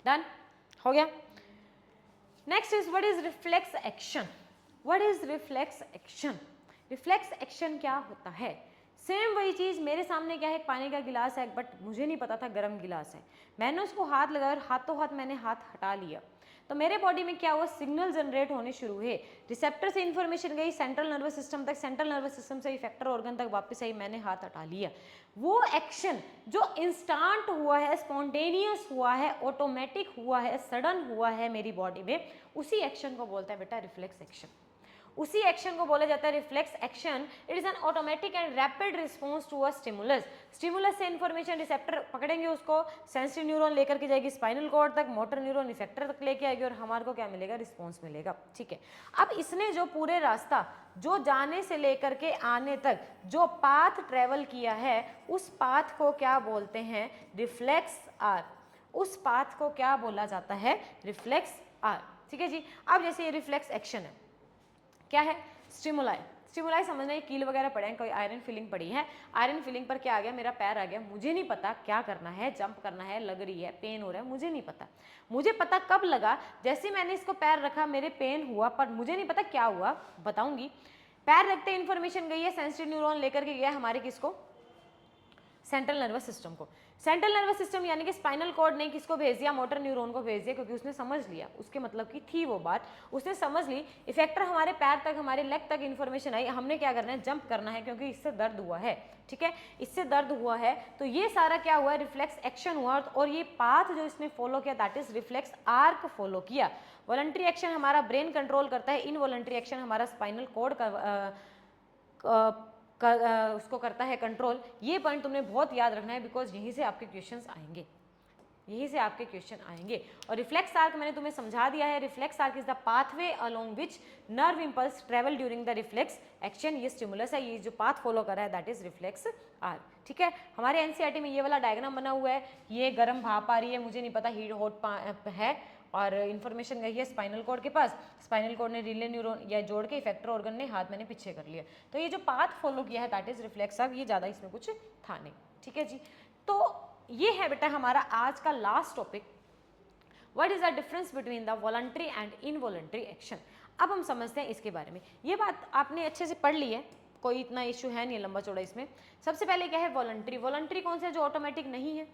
डन हो गया। Next is what is reflex action. What is reflex action? Reflex action क्या होता है? सेम वही चीज़, मेरे सामने क्या है, पानी का गिलास है, बट मुझे नहीं पता था गर्म गिलास है, मैंने उसको हाथ लगाया और हाथों हाथ मैंने हाथ हटा लिया, तो मेरे बॉडी में क्या हुआ, सिग्नल जनरेट होने शुरू हुए। रिसेप्टर से इन्फॉर्मेशन गई सेंट्रल नर्वस सिस्टम तक, सेंट्रल नर्वस सिस्टम से इफेक्टर ऑर्गन तक वापस आई, मैंने हाथ हटा लिया। वो एक्शन जो इंस्टेंट हुआ है, स्पॉन्टेनियस हुआ है, ऑटोमेटिक हुआ है, सडन हुआ है मेरी बॉडी में, उसी एक्शन को बोलता है बेटा रिफ्लेक्स एक्शन। उसी एक्शन को बोला जाता है reflex action. It is an automatic and rapid response to a stimulus. Stimulus से इन्फॉर्मेशन रिसेप्टर पकड़ेंगे, उसको सेंसिटिव न्यूरॉन लेकर के जाएगी स्पाइनल कॉर्ड तक, मोटर न्यूरॉन इफेक्टर तक लेके आएगी और हमारे को क्या मिलेगा, रिस्पॉन्स मिलेगा। ठीक है, अब इसने जो पूरे रास्ता जो जाने से लेकर के आने तक जो पाथ ट्रेवल किया है, उस पाथ को क्या बोलते हैं, रिफ्लेक्स आर। उस पाथ को क्या बोला जाता है, रिफ्लेक्स आर। ठीक है जी। अब जैसे ये रिफ्लेक्स एक्शन है, क्या है, स्टिमुलाई। स्टिमुलाई समझना, ये कील वगैरह पड़े हैं, कोई आयरन फिलिंग पड़ी है, आयरन फिलिंग पर क्या आ गया, मेरा पैर आ गया, मुझे नहीं पता क्या करना है, जंप करना है, लग रही है, पेन हो रहा है, मुझे नहीं पता। मुझे पता कब लगा, जैसे मैंने इसको पैर रखा मेरे पेन हुआ, पर मुझे नहीं पता क्या हुआ, बताऊंगी। पैर रखते इन्फॉर्मेशन गई है, सेंसिटिव न्यूरॉन लेकर के गया हमारे किसको, सेंट्रल नर्वस सिस्टम को। सेंट्रल नर्वस सिस्टम यानी कि स्पाइनल कॉर्ड ने किसको भेज दिया, मोटर न्यूरॉन को भेज दिया, क्योंकि उसने समझ लिया, उसके मतलब की थी वो बात, उसने समझ ली। इफेक्टर हमारे पैर तक, हमारे लेग तक इन्फॉर्मेशन आई, हमने क्या करना है, जंप करना है, क्योंकि इससे दर्द हुआ है। ठीक है, इससे दर्द हुआ है, तो ये सारा क्या हुआ, रिफ्लेक्स एक्शन हुआ, और ये पाथ जो इसने फॉलो किया, that is reflex arc follow किया। वॉलंटरी एक्शन हमारा ब्रेन कंट्रोल करता है, इनवॉलंटरी एक्शन हमारा स्पाइनल कॉर्ड उसको करता है कंट्रोल। ये पॉइंट तुमने बहुत याद रखना है, बिकॉज यहीं से आपके क्वेश्चंस आएंगे, यहीं से आपके क्वेश्चन आएंगे। और रिफ्लेक्स आर्क मैंने तुम्हें समझा दिया है, reflex arc is the pathway along which nerve impulse travel during the reflex action. ये स्टिमुलस है, ये जो पाथ फॉलो कर रहा है, दैट इज रिफ्लेक्स आर्क। ठीक है, हमारे एनसीईआरटी में ये वाला डायग्राम बना हुआ है, ये गर्म भाप आ रही है, मुझे नहीं पता हीट हॉट है, और इन्फॉर्मेशन गई है स्पाइनल कॉर्ड के पास, स्पाइनल कॉर्ड ने रिले न्यूरॉन या जोड़ के इफेक्टर ऑर्गन ने हाथ मैंने पीछे कर लिया, तो ये जो पाथ फॉलो किया है दैट इज रिफ्लेक्स आर्क। ये ज़्यादा इसमें कुछ था नहीं। ठीक है जी, तो ये है बेटा हमारा आज का last topic, what is the difference between the voluntary and involuntary action. अब हम समझते हैं इसके बारे में। ये बात आपने अच्छे से पढ़ ली है, कोई इतना इशू है नहीं लंबा चौड़ा इसमें। सबसे पहले क्या है, वॉलंटरी। वॉलंटरी कौन से, जो ऑटोमेटिक नहीं है,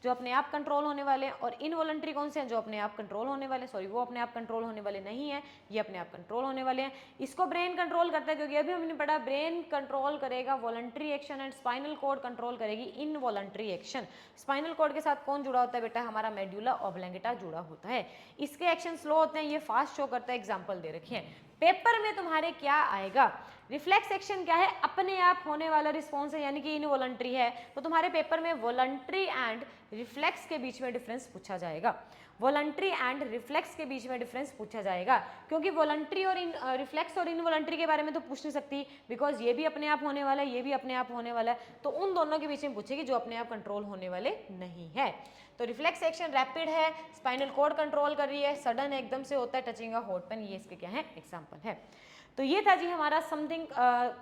जो अपने आप कंट्रोल होने वाले हैं, और इनवॉलंटरी कौन से हैं, जो अपने आप कंट्रोल होने वाले, सॉरी वो अपने आप कंट्रोल होने वाले नहीं है, ये अपने आप कंट्रोल होने वाले हैं। इसको ब्रेन कंट्रोल करता है, क्योंकि अभी हमने पढ़ा ब्रेन कंट्रोल करेगा voluntary action and spinal cord control करेगी इनवॉलंटरी एक्शन। स्पाइनल कॉर्ड के साथ कौन जुड़ा होता है बेटा, हमारा मेड्यूला ऑब्लैंगेटा जुड़ा होता है। इसके एक्शन स्लो होते हैं, ये फास्ट शो करता है, एग्जाम्पल दे रखी है। पेपर में तुम्हारे क्या आएगा, रिफ्लेक्स एक्शन क्या है, अपने आप होने वाला रिस्पॉन्स है, यानी कि इनवॉलंटरी है, तो तुम्हारे पेपर में वॉलंटरी एंड रिफ्लेक्स के बीच में डिफरेंस पूछा जाएगा। वॉलंटरी एंड रिफ्लेक्स के बीच में डिफरेंस पूछा जाएगा, क्योंकि वॉलंटरी और रिफ्लेक्स और इनवॉलंटरी के बारे में तो पूछ नहीं सकती, बिकॉज ये भी अपने आप होने वाला है, ये भी अपने आप होने वाला है, तो उन दोनों के बीच में पूछेगी जो अपने आप कंट्रोल होने वाले नहीं है। तो रिफ्लेक्स एक्शन रैपिड है, स्पाइनल कॉर्ड कंट्रोल कर रही है, सडन एकदम से होता है, टचिंग अ हॉट पेन, ये इसके क्या है, एग्जाम्पल है। तो ये था जी हमारा समथिंग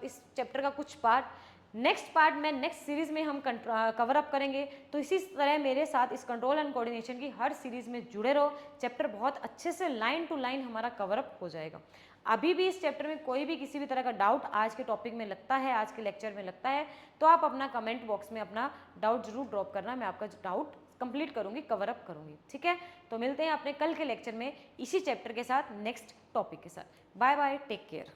इस चैप्टर का कुछ पार्ट। नेक्स्ट पार्ट में नेक्स्ट सीरीज में हम कवर अप करेंगे, तो इसी तरह मेरे साथ इस कंट्रोल एंड कोऑर्डिनेशन की हर सीरीज में जुड़े रहो। चैप्टर बहुत अच्छे से लाइन टू लाइन हमारा कवर अप हो जाएगा। अभी भी इस चैप्टर में कोई भी किसी भी तरह का डाउट आज के टॉपिक में लगता है, आज के लेक्चर में लगता है, तो आप अपना कमेंट बॉक्स में अपना डाउट जरूर ड्रॉप करना, मैं आपका डाउट कंप्लीट करूँगी, कवर अप करूँगी, ठीक है। तो मिलते हैं अपने कल के लेक्चर में इसी चैप्टर के साथ, नेक्स्ट टॉपिक के साथ। Bye bye, take care.